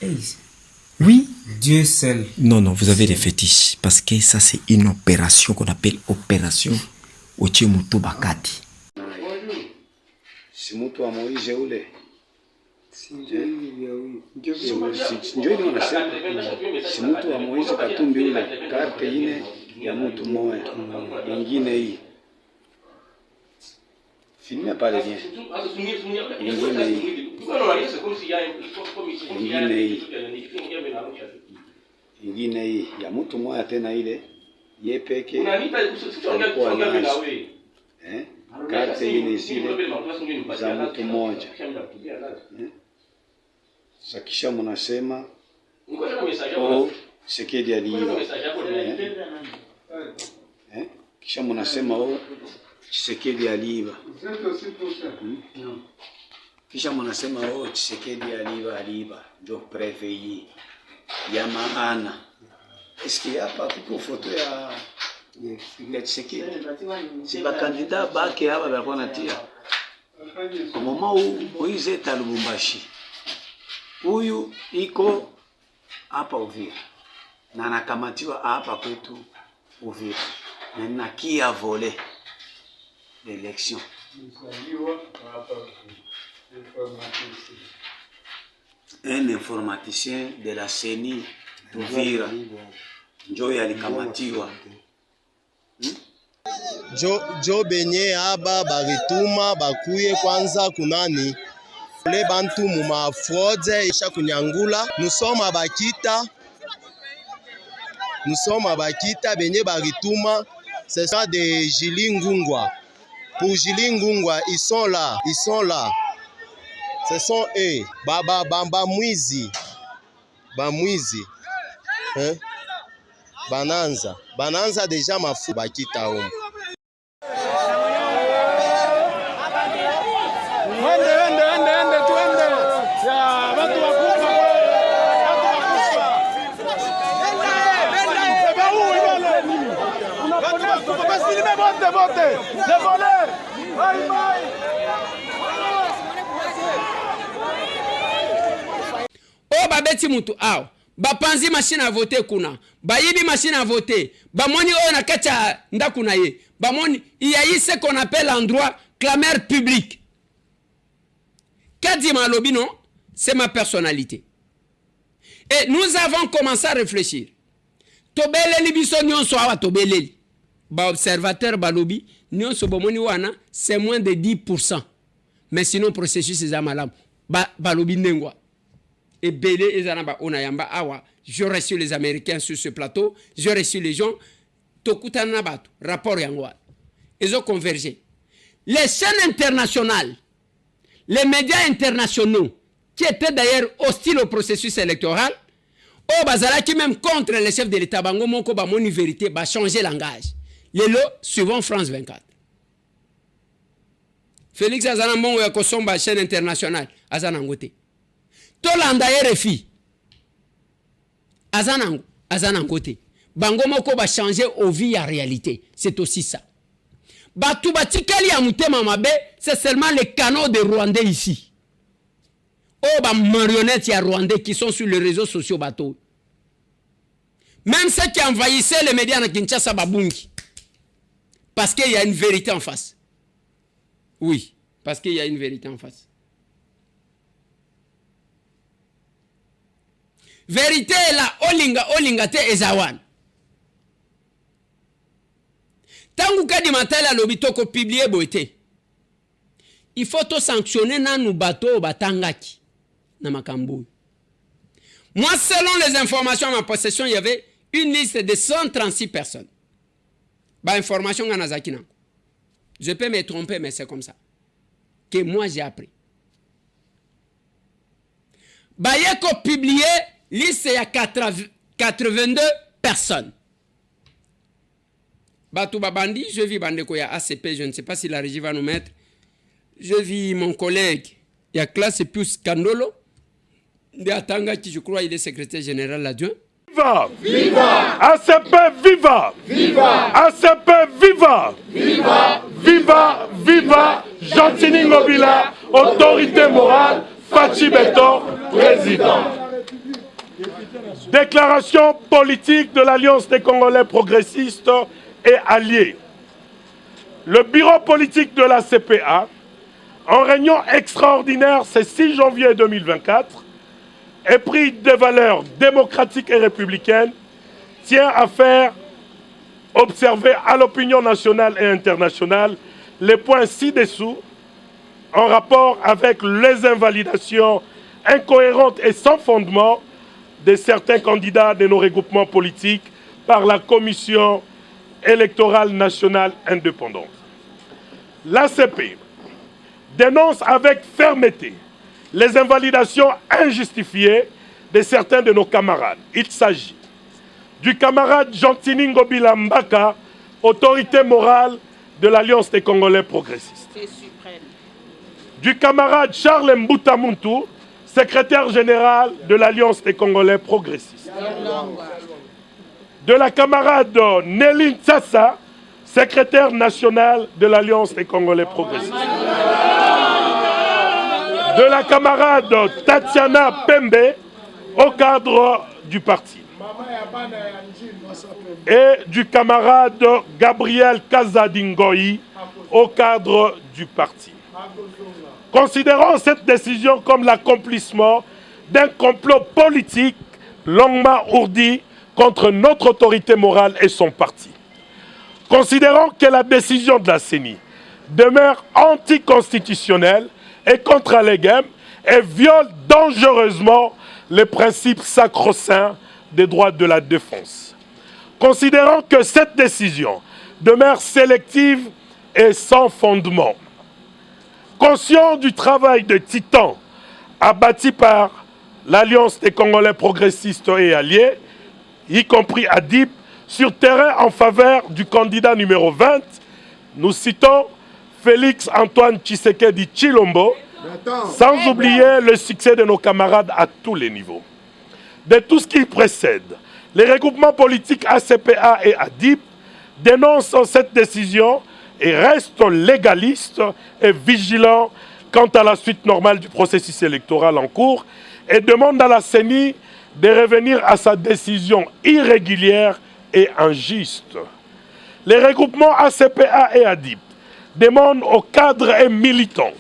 Hey. Oui. Dieu seul. Non, non, vous avez des fétiches. Parce que ça, c'est une opération qu'on appelle opération Ochemutu Bakati. Si mtu wa Moise ule njoo ile unasema si mtu wa Moise Katumbi ule karte ine ya mtu mmoja ingine hii filme pale bien ingine hii ingine hii ya mtu mmoja tena ile ye peke alikuwa nazo karte ine zile za mtu mmoja. Sasa kisha mnasema Sekedi aliiba. Kisha mnasema oh Tshisekedi aliiba. Kisha mnasema oh Tshisekedi aliiba ndio prefet ya maana. Eski hapa kuko foto ya Tshisekedi. Si ba candidat bake hapa balikuwa natia. Au moment où Moïse est à Lubumbashi. Huyu iko hapa Uvira. Na anakamatiwa hapa kwetu Uvira. Na nakia volé l'élection. Un informaticien de la CENI d'Uvira. Njoy alikamatiwa. Jo benye aba barituma bakuye kwanza kunani le bantu muma fraude isha kunyangula. Nous sommes à Bakita benye barituma. Ce sont des Jili Ngungwa. Pour Jili Ngungwa, ils sont là. Ce sont eux. Bamwizi. Hein? Bananza déjà mafu Bakita homme. Oh babeti mutu aw bapanzi machine à voter kuna bayibi machine à voter bamoni o na kacha ndakuna ye bamoni il y a eu ce qu'on appelle en droit clameur publique. Kadi Malobi non, c'est ma personnalité. Et nous avons commencé à réfléchir. Tobeleli biso nyonso awa tobeleli. Ba observateur balobi nyonso bomoni wana c'est moins de 10%. Mais sinon processus est malam. Balobi ndengwa. Et belé ezanaba onayamba awa. J'ai reçu les Américains sur ce plateau, j'ai reçu les gens tokutana batu rapport yangwa. Ils ont convergé. Les chaînes internationales, les médias internationaux qui étaient d'ailleurs hostiles au processus électoral, au bazala qui même contre les chefs de l'État bango moko ba moni vérité ba changer langage. Les lots suivant France 24. Félix Azana Mongo ya kosomba chaîne internationale Azana ngote. Tolanda RFI Azana ngote. Bango moko ba changer au vie à réalité. C'est aussi ça. Batu batikali ya mutema mabe, c'est seulement les canaux des Rwandais ici. Oh ba marionnettes ya Rwandais qui sont sur les réseaux sociaux bateau. Même ceux qui envahissaient les médias na Kinshasa babungi. Parce qu'il y a une vérité en face. Oui, parce qu'il y a une vérité en face. Vérité est là, olinga te ezawan. Tangu kadi matala lobitoko publier boite. Il faut to sanctionner nanu bato batangaki na makambo. Moi, selon les informations à ma possession, il y avait une liste de 136 personnes. Bah, information à Nazakina. Je peux me tromper, mais c'est comme ça. Que moi, j'ai appris. Bah, il y a qu'à publier liste, il y a 82 personnes. Bah, tout babandi, je vis Bandeko, il y a ACP, je ne sais pas si la régie va nous mettre. Je vis mon collègue, il y a Classe Pius Kandolo. De Atanga, qui je crois, il est secrétaire général adjoint. Viva! Viva! ACP, viva! Viva! ACP, viva! Viva! Viva! Viva! Gentini Ngobila, autorité morale, Fachi Beton, président. Déclaration politique de l'Alliance des Congolais progressistes et alliés. Le bureau politique de la CPA, en réunion extraordinaire ce 6 janvier 2024, épris des valeurs démocratiques et républicaines, tient à faire observer à l'opinion nationale et internationale les points ci-dessous en rapport avec les invalidations incohérentes et sans fondement de certains candidats de nos regroupements politiques par la Commission électorale nationale indépendante. L'ACP dénonce avec fermeté les invalidations injustifiées de certains de nos camarades. Il s'agit du camarade Gentini Ngobila Mbaka, autorité morale de l'Alliance des Congolais progressistes. Du camarade Charles Mbouta Muntu, secrétaire général de l'Alliance des Congolais progressistes. De la camarade Nelly Tsassa, secrétaire nationale de l'Alliance des Congolais progressistes. De la camarade Tatiana Pembe, au cadre du parti. Et du camarade Gabriel Kazadingoyi, au cadre du parti. Considérons cette décision comme l'accomplissement d'un complot politique longuement ourdi contre notre autorité morale et son parti. Considérons que la décision de la CENI demeure anticonstitutionnelle et contre-allégale et viole dangereusement les principes sacro-saints des droits de la défense. Considérons que cette décision demeure sélective et sans fondement. Conscient du travail de titan abattu par l'Alliance des Congolais progressistes et alliés, y compris ADIP, sur terrain en faveur du candidat numéro 20, nous citons Félix Antoine Tshisekedi Tshilombo, sans oublier le succès de nos camarades à tous les niveaux. De tout ce qui précède, les regroupements politiques ACPA et ADIP dénoncent cette décision et restent légalistes et vigilants quant à la suite normale du processus électoral en cours et demandent à la CENI de revenir à sa décision irrégulière et injuste. Les regroupements ACPA et ADIP demandent aux cadres et militants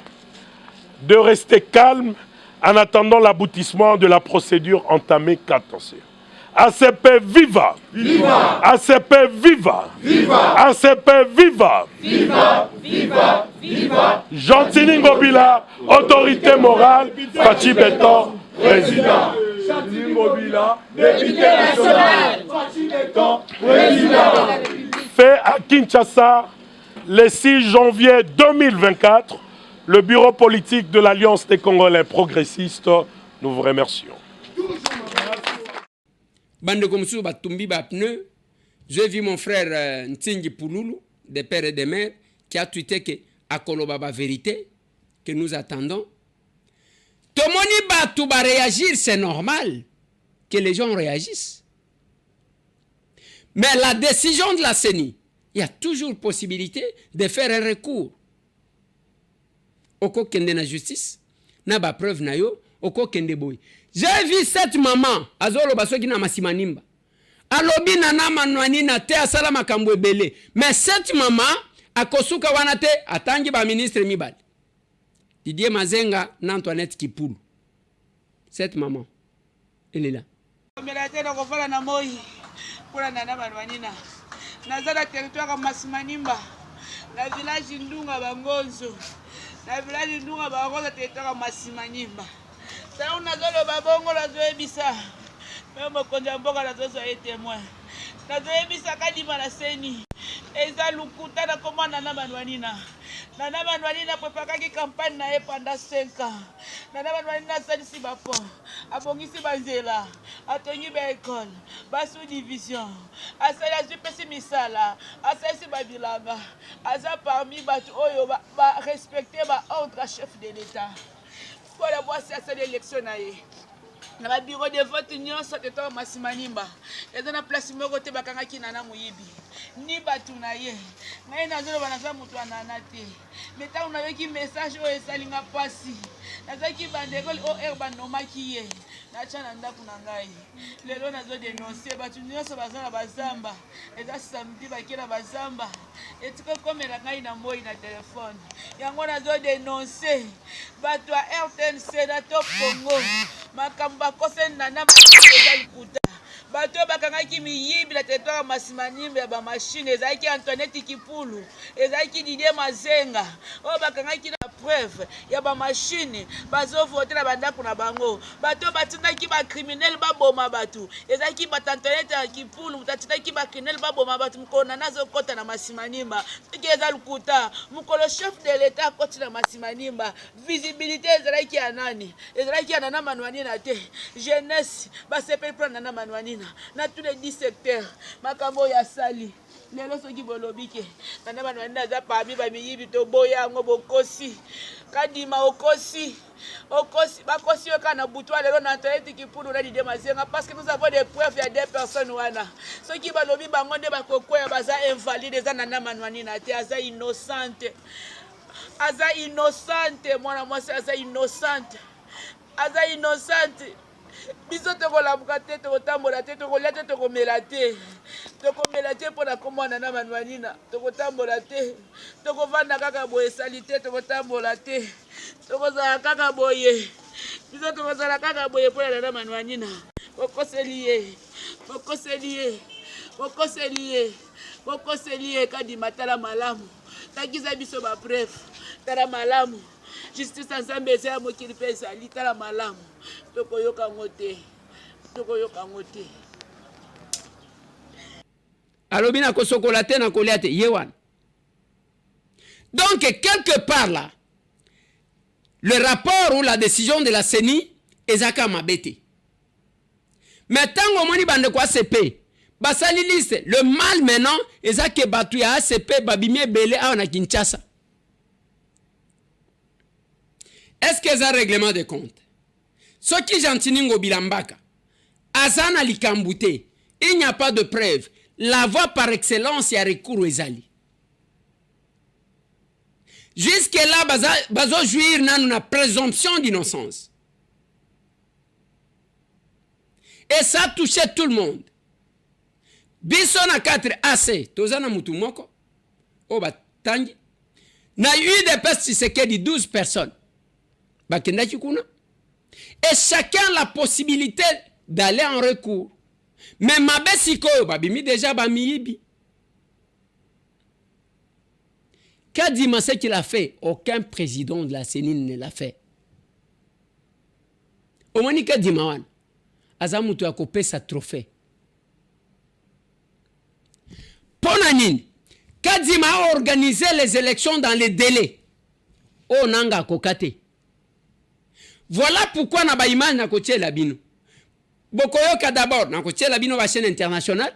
de rester calmes en attendant l'aboutissement de la procédure entamée 14. ACP viva! Viva! ACP viva! Viva! ACP viva! Viva! Viva! Viva! Gentili Ngobila, autorité morale, Fachi Beton, président. Gentili Ngobila, député national, Fachi Beton, président. Fait à Kinshasa, le 6 janvier 2024, le bureau politique de l'Alliance des Congolais progressistes, nous vous remercions. Bande comme ça, batumbi ba pneu. J'ai vu mon frère Ntingi Pouloulou, de père et de mère, qui a tweeté que à Kolobaba vérité, que nous attendons. Tomoni Batou va réagir, c'est normal que les gens réagissent. Mais la décision de la CENI, il y a toujours possibilité de faire un recours. Oko kende na justice, na ba preuve na yo, oko kende boy. J'ai vu cette maman, azolo basoki na masimanimba. Alobi na manwani na te asala makambo ebele. Mais cette maman, akosuka wana te, atangi ba ministre mibali. Didier Mazenga na Antoinette Kipulu. Cette maman, elle est là. Nazala territoire Masimanimba, la village Ndunga Bangonzo, la village Ndunga Bangonzo territoire Masimanimba. Ça on a zolo babongo la zoebisa. Même konja mboka la zo est témoin. La zoebisa kadima la CENI. Eza lukuta na komanda na banwanina. Nana banwanina prépare campagne na pendant 5 ans. Nana banwanina salisi bapo. Abongisi banzela. Atonyi ba école. Ba sous division. Asala jipesi misala. Asala babilanga. Asa parmi batu oyo ba respecter ba ordre chef de l'État. Voilà moi c'est cette élection naie. Na ba bureau de vote nyonso te to Masimanimba. Eza na place moko te bakanga kinana muyibi. Ni batu na ye. Ngai na zolo banaza mutu anana te. Meta una yoki message o esalinga pasi. Nazaki bandeko o erba nomaki ye. Na chana ndaku na ngai. Lelo nazo dénoncer batu nyonso bazana bazamba. Eza samedi bakira bazamba. Etiko komela ngai na moi na téléphone. Yango nazo dénoncer batu a RTNC na to Congo. Makamba kosenda na eza likuta. Bato bakangaki miyibi la territoire Masimanimba ya ba machine ezaki Antoinette Kipulu, ezaki Didier Mazenga. O bakangaki na preuve ya ba machine bazo voter na bandako na bango. Bato batindaki ba criminel ba boma batu. Ezaki ba Antoinette Kipulu, batindaki ba criminel ba boma batu mukona nazo kota na Masimanimba. Siki eza lukuta, mukolo chef de l'État koti na Masimanimba. Visibilité ezalaki ya nani? Ezalaki ya nana manwani na te. Jeunesse ba sepel plan nana manwani na tous les 10 secteurs makambo ya sali lelo soki bolobi ke nana banwani aza parmi bamiyibi toboya yango bokosi kadima okosi bakosi oyo kaka na butwa lelo na toyeti kipulu na Didier Mazenga parce que nous avons des preuves ya deux personnes wana soki balobi bango nde bakokwea baza invalide eza nana manwani na te aza innocente mwana mwasi aza innocente biso tokolamuka te tokotambola te tokolia te tokomela te mpona komwana na manwanina tokotambola te tokovanda kaka boye esali te tokotambola te tokozala kaka boye biso tokozala kaka boye mpona na manwanina bokoseli ye kadima tala malamu takisa biso bapreuve tala malamu justice ensemble eza ya mokili mpe ezali tala malamu tokoyoka yango te alobi na kosokola te na kolia te ye wana. Donc quelque part là le rapport ou la décision de la CENI ezaka mabe te. Mais ntango omoni bandeko ACP basali liste le mal maintenant ezake batu ya ACP babimi ebele awa na Kinshasa. Est-ce que c'est un règlement de compte? Ce qui Jantiningo Bilambaka, Azana Likambouté, il n'y a pas de preuve. La voie par excellence, il y a recours aux Ezali. Jusque-là, bazo jouir n'a une présomption d'innocence. Et ça a touché tout le monde. Bissona 4 AC, Tozana Mutumoko, Oba Tangi, n'a eu des pestes qui 12 personnes. Et chacun a la possibilité d'aller en recours. Mais Mabesiko, babimi déjà bamiyibi. Kadima ce qu'il a fait, aucun président de la CENI ne l'a fait. Omoni Kadima wan, azamutu a copé sa trophée. Ponanin, Kadima a organisé les élections dans les délais. Oh nanga kokate. Voilà pourquoi na ba image na kotie la bino. Bokoyoka d'abord na kotie la bino ba chaîne internationale.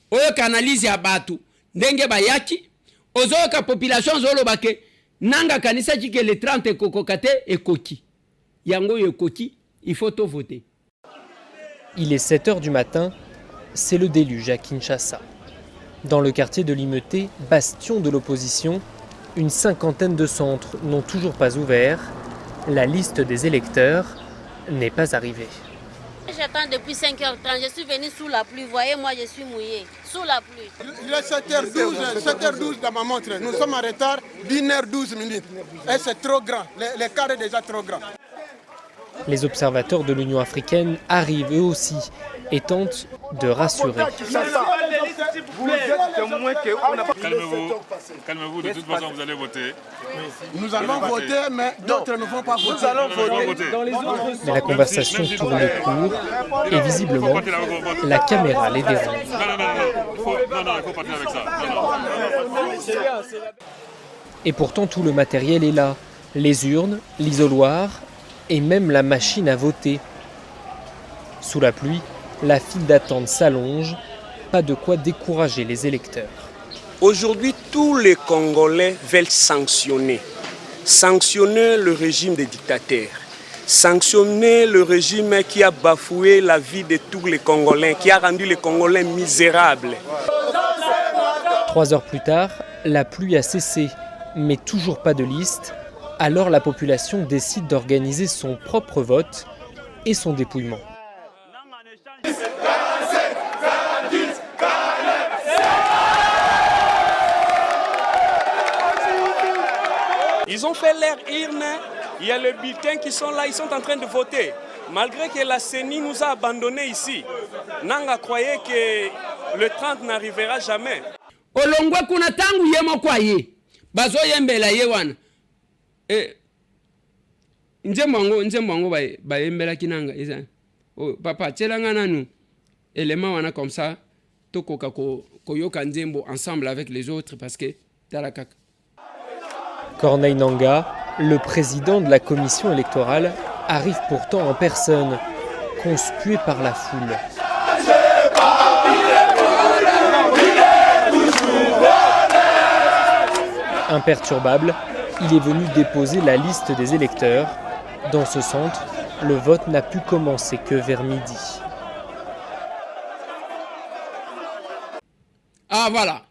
Oyoka analyse ya batu ndenge bayaki. Ozoyoka population zolo bake nanga kanisa chike le 30 kokokate et koki. Yango yo koki, il faut tout voter. Il est 7h du matin, c'est le déluge à Kinshasa. Dans le quartier de Limeuté, bastion de l'opposition, une cinquantaine de centres n'ont toujours pas ouvert. La liste des électeurs n'est pas arrivée. J'attends depuis 5h30, je suis venu sous la pluie, voyez moi je suis mouillé, sous la pluie. Il est 7h12 dans ma montre, nous sommes en retard d'1h12 minutes. Et c'est trop grand, l'écart est déjà trop grand. Les observateurs de l'Union africaine arrivent eux aussi et tentent de rassurer. Calmez-vous, de toute façon vous allez voter. Nous allons voter, mais d'autres ne vont pas voter. Nous allons voter. Mais la conversation tourne court et visiblement, la caméra les dérange. Non, il faut partir avec ça. Et pourtant tout le matériel est là. Les urnes, l'isoloir et même la machine à voter. Sous la pluie, la file d'attente s'allonge, pas de quoi décourager les électeurs. Aujourd'hui, tous les Congolais veulent sanctionner le régime des dictateurs, sanctionner le régime qui a bafoué la vie de tous les Congolais, qui a rendu les Congolais misérables. 3 heures plus tard, la pluie a cessé, mais toujours pas de liste. Alors la population décide d'organiser son propre vote et son dépouillement. Ils ont fait leur urne, il y a les bulletins qui sont là, ils sont en train de voter. Malgré que la CENI nous a abandonnés ici, Nanga croyait que le 30 n'arrivera jamais. Olongwa kuna tangu yemo kwa ye, bazo yembela ye wana. Nzemwango ba yembela kinanga isa. Papa tchelanga nanu élément wana comme ça tokoka koyoka nzembo ensemble avec les autres parce que tarakaka. Corneille Nangaa, le président de la commission électorale, arrive pourtant en personne, conspué par la foule. Imperturbable, il est venu déposer la liste des électeurs. Dans ce centre, le vote n'a pu commencer que vers midi. Ah voilà.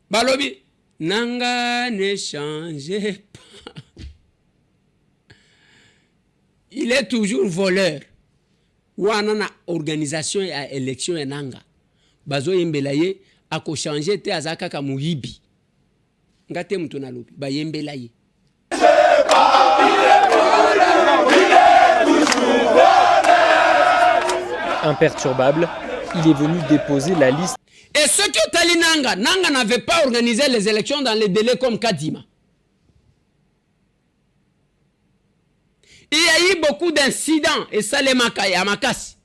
Balobi, Nanga ne changez pas. Il est toujours voleur. Wana organisation et élection et Nanga. Bazo yembelaye ako changer te azaka ka muhibi. Ngate mtu na lobi ba yembelaye. Imperturbable, il est venu déposer la liste. Et ceux qui ont allé Nanga, Nanga n'avait pas organisé les élections dans les délais comme Kadima. Il y a eu beaucoup d'incidents et ça les macaille à Makassi.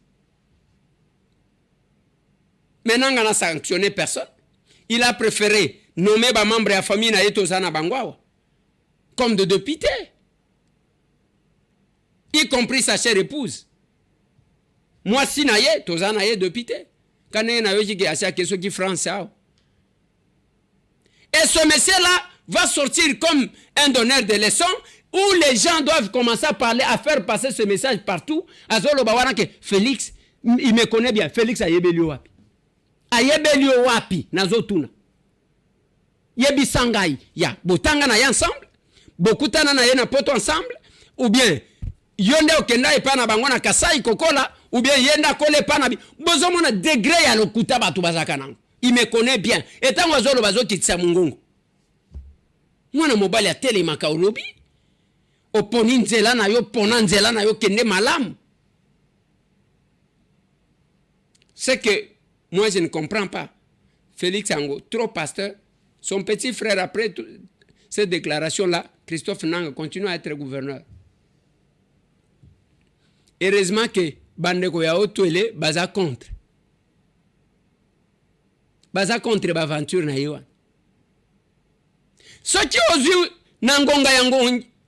Mais Nanga n'a sanctionné personne. Il a préféré nommer des membres de la famille na Tozana Bangwawa comme de députés, y compris sa chère épouse. Moi, si naye, Tozana est député. Quand il y a quelque qui France. Et ce monsieur-là va sortir comme un donneur de leçons où les gens doivent commencer à parler, à faire passer ce message partout. À Zolo Bawana que Félix, il me connaît bien. Félix a yebelio wapi. A yebelio wapi, nazotuna. Yebi sangai, ya, botanga na ya ensemble, bokutana na ya na poto ensemble, ou bien, yonde okenda epa na bango na Kasai Kokola, ou bien yenda kole pa na bi. Bozo mona degré ya lokuta batu bazaka nango. Il me connaît bien. Et tant que Zolo bazo kitsa mungongo. Mwana mobali a tele maka olobi. Oponi nzela na yo, pona nzela na yo kende malam. C'est que moi je ne comprends pas. Félix Ango, trop pasteur. Son petit frère, après cette déclaration-là, Christophe Nanga continue à être gouverneur. Heureusement que Bandeko ya Otuele baza contre. Baza contre l'aventure na yo. Ce qui ozu nangonga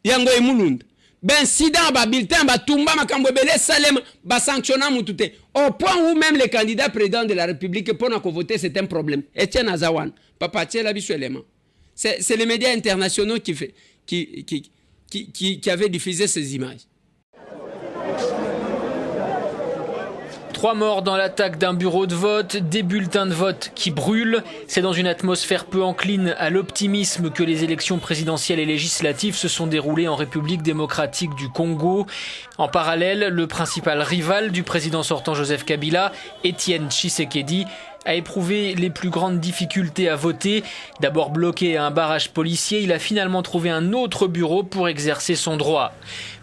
yango emulunda. Ben sida ba bulletin ba tumba makambo belé salem ba sanctionna mutute. Au point où même les candidats présidents de la République pour voter, c'est un problème. Etienne Azawan, papa Tiela Bissuelema. C'est les médias internationaux qui avaient diffusé ces images. 3 morts dans l'attaque d'un bureau de vote, des bulletins de vote qui brûlent. C'est dans une atmosphère peu encline à l'optimisme que les élections présidentielles et législatives se sont déroulées en République démocratique du Congo. En parallèle, le principal rival du président sortant Joseph Kabila, Étienne Tshisekedi, a éprouvé les plus grandes difficultés à voter. D'abord bloqué à un barrage policier, il a finalement trouvé un autre bureau pour exercer son droit.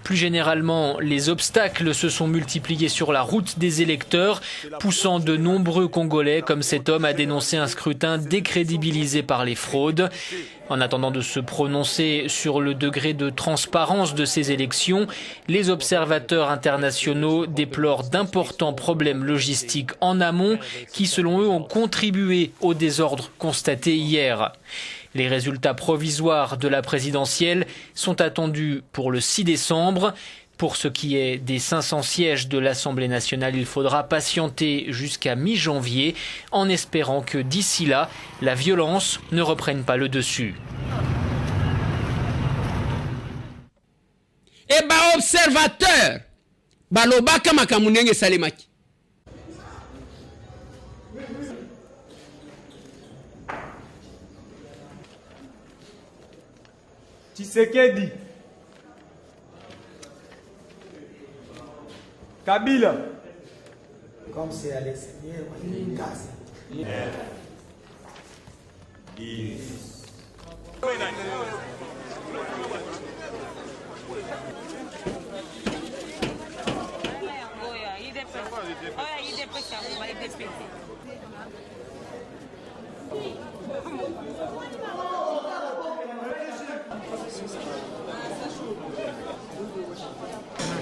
Plus généralement, les obstacles se sont multipliés sur la route des électeurs, poussant de nombreux Congolais comme cet homme à dénoncer un scrutin décrédibilisé par les fraudes. En attendant de se prononcer sur le degré de transparence de ces élections, les observateurs internationaux déplorent d'importants problèmes logistiques en amont qui, selon eux, ont contribué au désordre constaté hier. Les résultats provisoires de la présidentielle sont attendus pour le 6 décembre. Pour ce qui est des 500 sièges de l'Assemblée nationale, il faudra patienter jusqu'à mi-janvier en espérant que d'ici là, la violence ne reprenne pas le dessus. Et bah observateur, balobaka makamunenge salemaki. Tshisekedi, Kabila, comme c'est à l'extérieur, il est casse.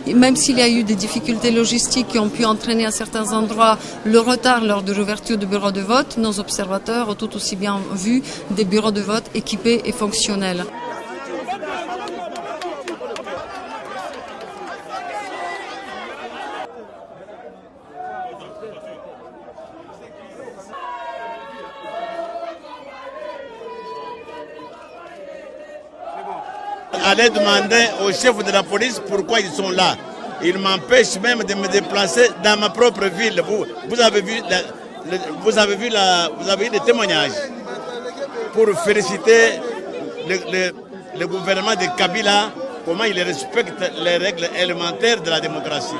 Même s'il y a eu des difficultés logistiques qui ont pu entraîner à certains endroits le retard lors de l'ouverture du bureau de vote, nos observateurs ont tout aussi bien vu des bureaux de vote équipés et fonctionnels. aller demander au chef de la police pourquoi ils sont là. Il m'empêche même de me déplacer dans ma propre ville. Vous avez vu des témoignages pour féliciter le gouvernement de Kabila, comment il respecte les règles élémentaires de la démocratie.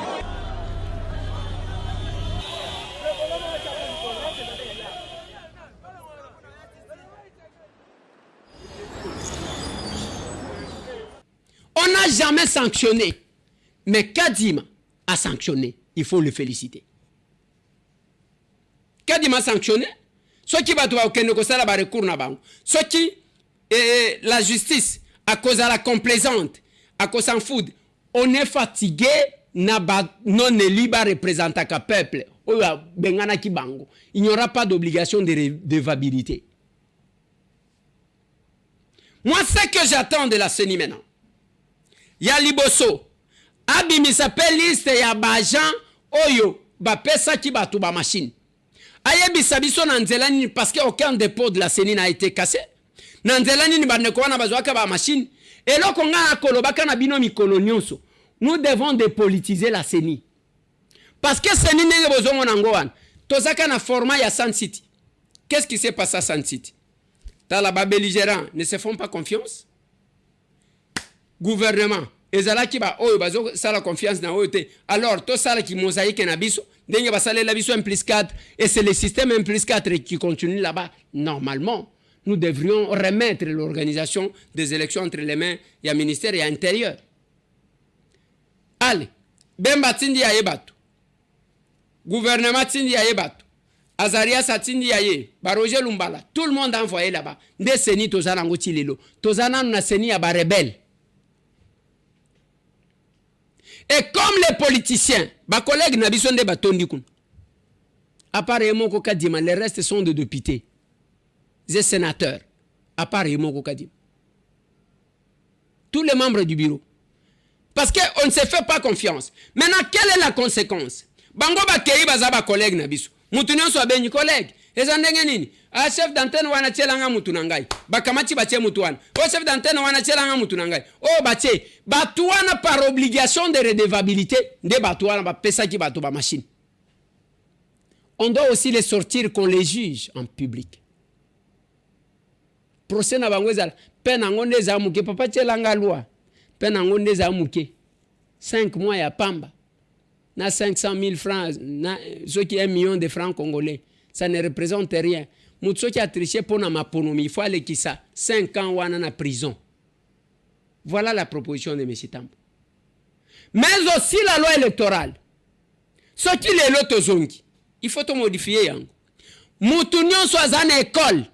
On n'a jamais sanctionné. Mais Kadima a sanctionné. Il faut le féliciter. Kadima a sanctionné. Ceux qui battent au Kenokosala va recours na bango. Ceux qui la justice à cause de la complaisante, à cause en food, on est fatigué na non libre représentant ka peuple. Bengana ki bango. Il n'y aura pas d'obligation de redevabilité. Moi, ce que j'attends de la CENI maintenant, il y a Liboso. Abimi s'appelle liste ya bajan oyo ba pesa ki batu ba machine. Ayebi sabiso na nzelani parce que aucun dépôt de la CENI n'a été cassé. Na nzelani ni bande ko wana bazwaka ba machine. Et là qu'on a kolobaka na bino mikolo nyonso. Nous devons dépolitiser la CENI. Parce que CENI nenge bozongo nango wana. Tozaka na format ya Sun City. Qu'est-ce qui s'est passé à Sun City? Talaba belligérants ne se font pas confiance. Gouvernement ezala ki ba oyo bazo sala confiance na oyo te. Alors to sala ki mosaïque na biso ndenge ba sala la biso 1+4 et c'est le système 1+4 qui continue là-bas. Normalement, nous devrions remettre l'organisation des élections entre les mains du ministère et intérieur. Allez, Bemba tindi ya yebatu. Gouvernement tindi ya yebatu. Azaria Satindi Yaye, Baroje Lumbala, tout le monde a envoyé là-bas. Nde seni tozana ngoti lelo. Tozana na seni ya ba rebelle. Et comme les politiciens, ma collègue Nabiso de Batondi kun. Apparemment Kadima, les restes sont de députés. Des sénateurs. Apparemment Kadima. Tous les membres du bureau. Parce qu'on ne se fait pas confiance. Maintenant, quelle est la conséquence? Bango bakei bazaba collègue Nabiso. Mutunyo so benyi collègue. Ezandenge nini? A chef d'antenne wana tchelanga mutunangai. Bakamati bache mutuana. O chef d'antenne wana tchelanga mutunangai. O bache. Batuana par obligation de redevabilité. De batuana ba pesa ki batu ba machine. On doit aussi les sortir qu'on les juge en public. Procès na bangwezala. Pena ngonde za muke. Papa tchelanga loi. Pena ngonde za muke. 5 mois ya pamba. Na 500 000 francs, ce qui est 1 million de francs congolais, ça ne représente rien. Moutso qui a triché pour ma ponomie, il faut aller qui ça 5 ans ou en prison. Voilà la proposition de M. Tambo. Mais aussi la loi électorale. Ce qui est l'autre zongi, il faut tout modifier. Moutounion soit en école.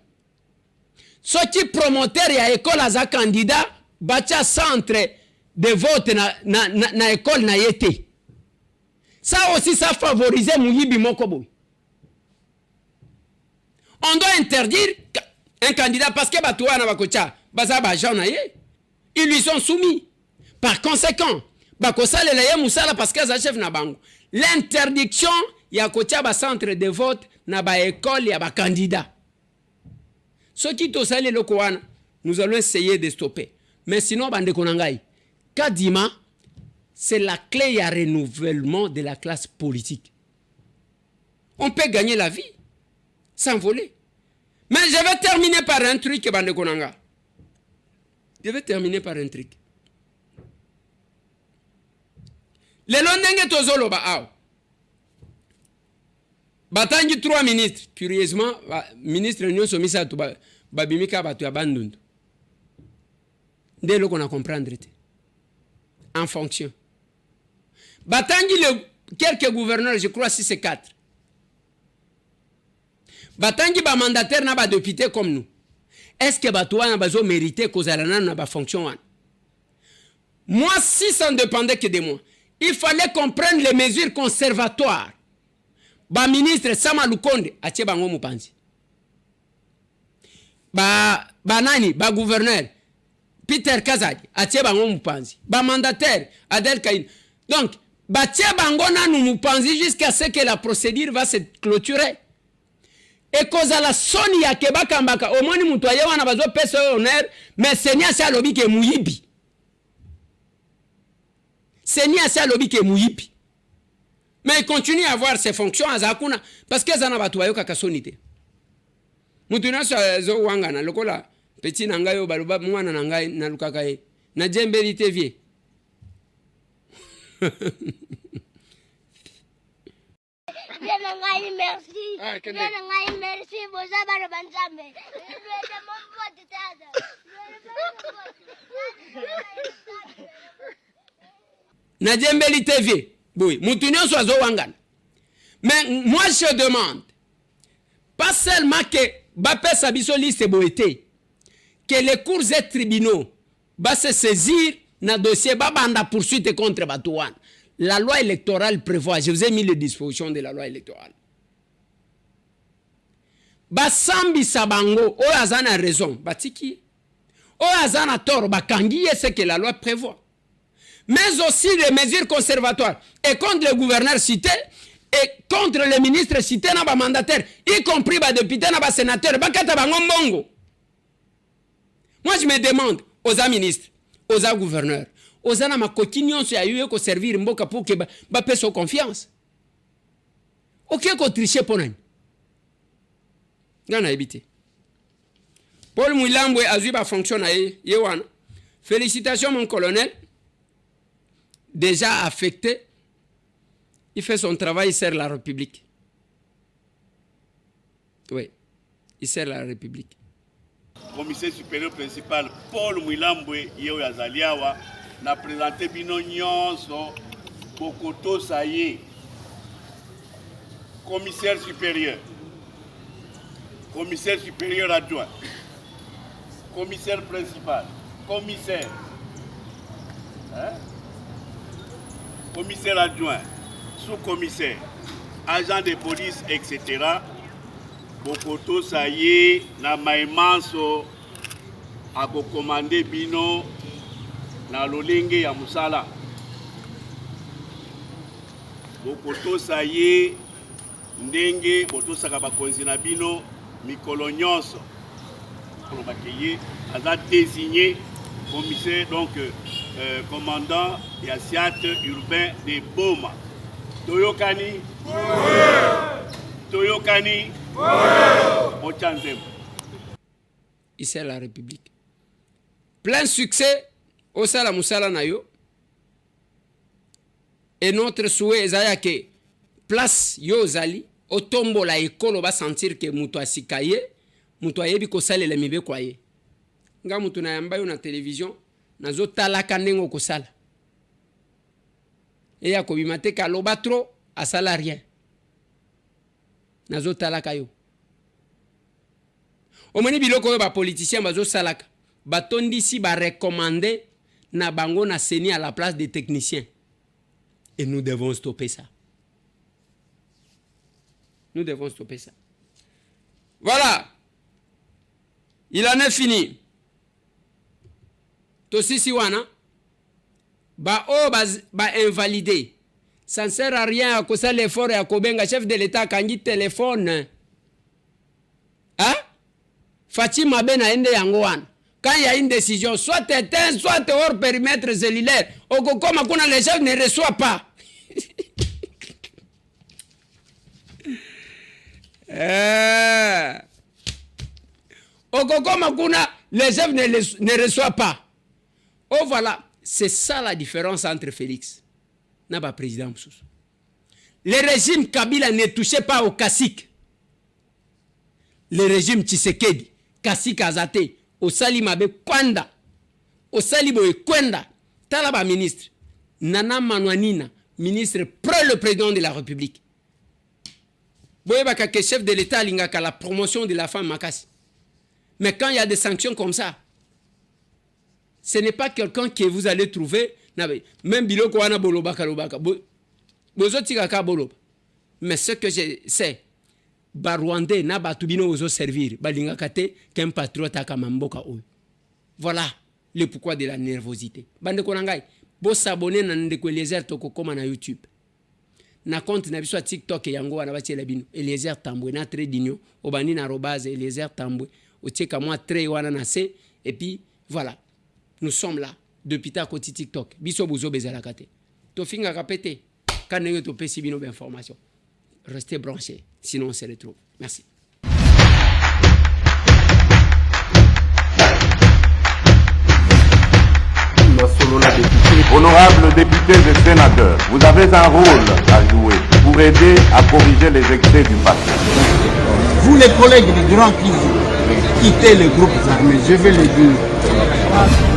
Ce qui promoteur ya école à candidat, bacha centre de vote na école na yete. Ça aussi, ça favorise Mouyibi Mokoboy. On doit interdire un candidat parce que Batouana Bakocha, Bazaba Janaye, ils lui sont soumis. Par conséquent, Bakosa le Moussala parce que c'est chef Nabango. L'interdiction, il y a Kocha ba centre de vote, na ba école, il y a ba candidat. Ce qui est salé le Kouana, nous allons essayer de stopper. Mais sinon, Bande Konangai, Kadima, c'est la clé à renouvellement de la classe politique. On peut gagner la vie sans voler. Mais je vais terminer par un truc, Bande Konanga. Je vais terminer par un truc. Le londenge tozolo ba aw. Batangi 3 ministres. Curieusement, ministre Nyon Somisa to babimika batu abandonne. Dès qu'on a comprendre. En fonction. Batangi quelques gouverneurs, je crois 6 et 4. Batangi ba mandataire na ba député comme nous. Est-ce que batouana bazo mérité kozalana na ba fonction? Moi, si ça ne dépendait que de moi, il fallait qu'on prenne les mesures conservatoires. Ba ministre Sama Lukonde atie bango mupanzi. Ba nani, ba gouverneur Peter Kazadi atie bango mupanzi. Ba mandataire Adel Kain. Donc batie bango nanu mupanzi jusqu'à ce que la procédure va se clôturer. Et cause à la soni ya kebaka mbaka omoni mutu aye wana bazo pesa honneur mais senya sa lobi ke muyibi. Seni asa lobby ke muyipi. Mais il continue à avoir ses fonctions à Zakuna parce que ça n'a pas tout à kasonité. Mutuna zo wangana lokola petit nangayo baluba mwana nangai na lukakae na jembeli TV. Merci. Na jembeli TV. Oui, Moutounion soit Zouangan. Mais moi je demande, pas seulement que Bapé Sabiso liste boité, que les cours et tribunaux va se saisir dans le dossier Babanda poursuite contre Batouane. La loi électorale prévoit, je vous ai mis les dispositions de la loi électorale. Basambi Sabango, Oazana a raison, Batiki. Oazana a tort, Bakangi, c'est ce que la loi prévoit. Mais aussi les mesures conservatoires. Et contre le gouverneur cité, et contre le ministre cité, na ba mandataire, y compris ba député, na ba sénateur, ba kata ba ngombongo. Moi je me demande aux ministres, aux gouverneurs, aux ma coquignon sur eu ko servir mboka pour que ba peso confiance. OK ko tricher ponan. Ngana ebité. Paul Mouilambwe a eu ba fonction na yewana. Félicitations mon colonel. Déjà affecté, il fait son travail, il sert la République. Oui, il sert la République. Commissaire supérieur principal Paul Mouilambwe Yeo Yazaliawa n'a présenté bino nyonso Bokoto Saye. Commissaire supérieur adjoint, commissaire principal, commissaire. Commissaire adjoint, sous-commissaire, agent de police, etc. Bokoto Saye, na maimanso, a commandé bino, na lolenge ya musala. Bokoto Saye, ndenge, boto sakaba konzina bino, mikolo nyonso. Pour bakeye, a désigné commissaire, donc, commandant Yassiat urbain de Boma. Toyokani. Toyokani. Ochanzem. Ici c'est la République. Plein succès au Sala Moussala Nayo. Et notre souhait est que place Yozali, au tombo la école va sentir que Moutoua Sikaye, Moutoua Yebi Kosale le Mibe Kwaye. Nga Moutoua na yamba yo na télévision. Nazo talaka nengo kosala. Et ya kobimate ka loba trop à salarié. Nazo talaka yo. Omoni biloko ba politicien bazo salaka. Batondisi ba recommander na bango na seni à la place des techniciens. Et nous devons stopper ça. Nous devons stopper ça. Voilà. Il en est fini. Tosisi wana ba invalidé. Ça ne sert à rien à cause de l'effort et à Kobenga chef de l'État kangi téléphone. Hein? Fatima Ben a ende yango wana. Quand il y a une décision, soit éteint, soit hors périmètre cellulaire. Okokoma kuna les chefs ne reçoivent pas. Okokoma kuna les chefs ne reçoivent pas. Oh voilà, c'est ça la différence entre Félix et le président Moussous. Le régime Kabila ne touchait pas au cacique. Le régime Tshisekedi, cacique Azate, au Salimabe Kwanda, au Saliboe Kwanda, Talaba ministre, Nana Manouanina, ministre près le président de la République. Boyebaka que chef de l'État lingaka la promotion de la femme Makasi. Mais quand il y a des sanctions comme ça, ce n'est pas quelqu'un que vous allez trouver, même biloko wana boloba kalobaka. Bozotika ka boloba. Mais ce que je sais, Barwandais na batubino ozo servir, balingaka te qu'un patriote akamamboka oyo. Voilà le pourquoi de la nervosité. Bande konangai, bo s'abonner na ndeko Eliezer toko koma na YouTube. Na compte na biso TikTok yango wana batiela bino Eliezer Tambwe na trait d'union obani na @Eliezer Tambwe otieka moi trait wana na C et puis voilà. Nous sommes là depuis ta côté TikTok. Biso bozo bezala kate. tofingaka pe te ka ndenge topesi bino bainformation. Restez branchés, sinon on se retrouve. Merci. Honorables députés et sénateurs, vous avez un rôle à jouer pour aider à corriger les excès du passé. Vous les collègues des grands qui quittez les groupes armés, je vais le dire.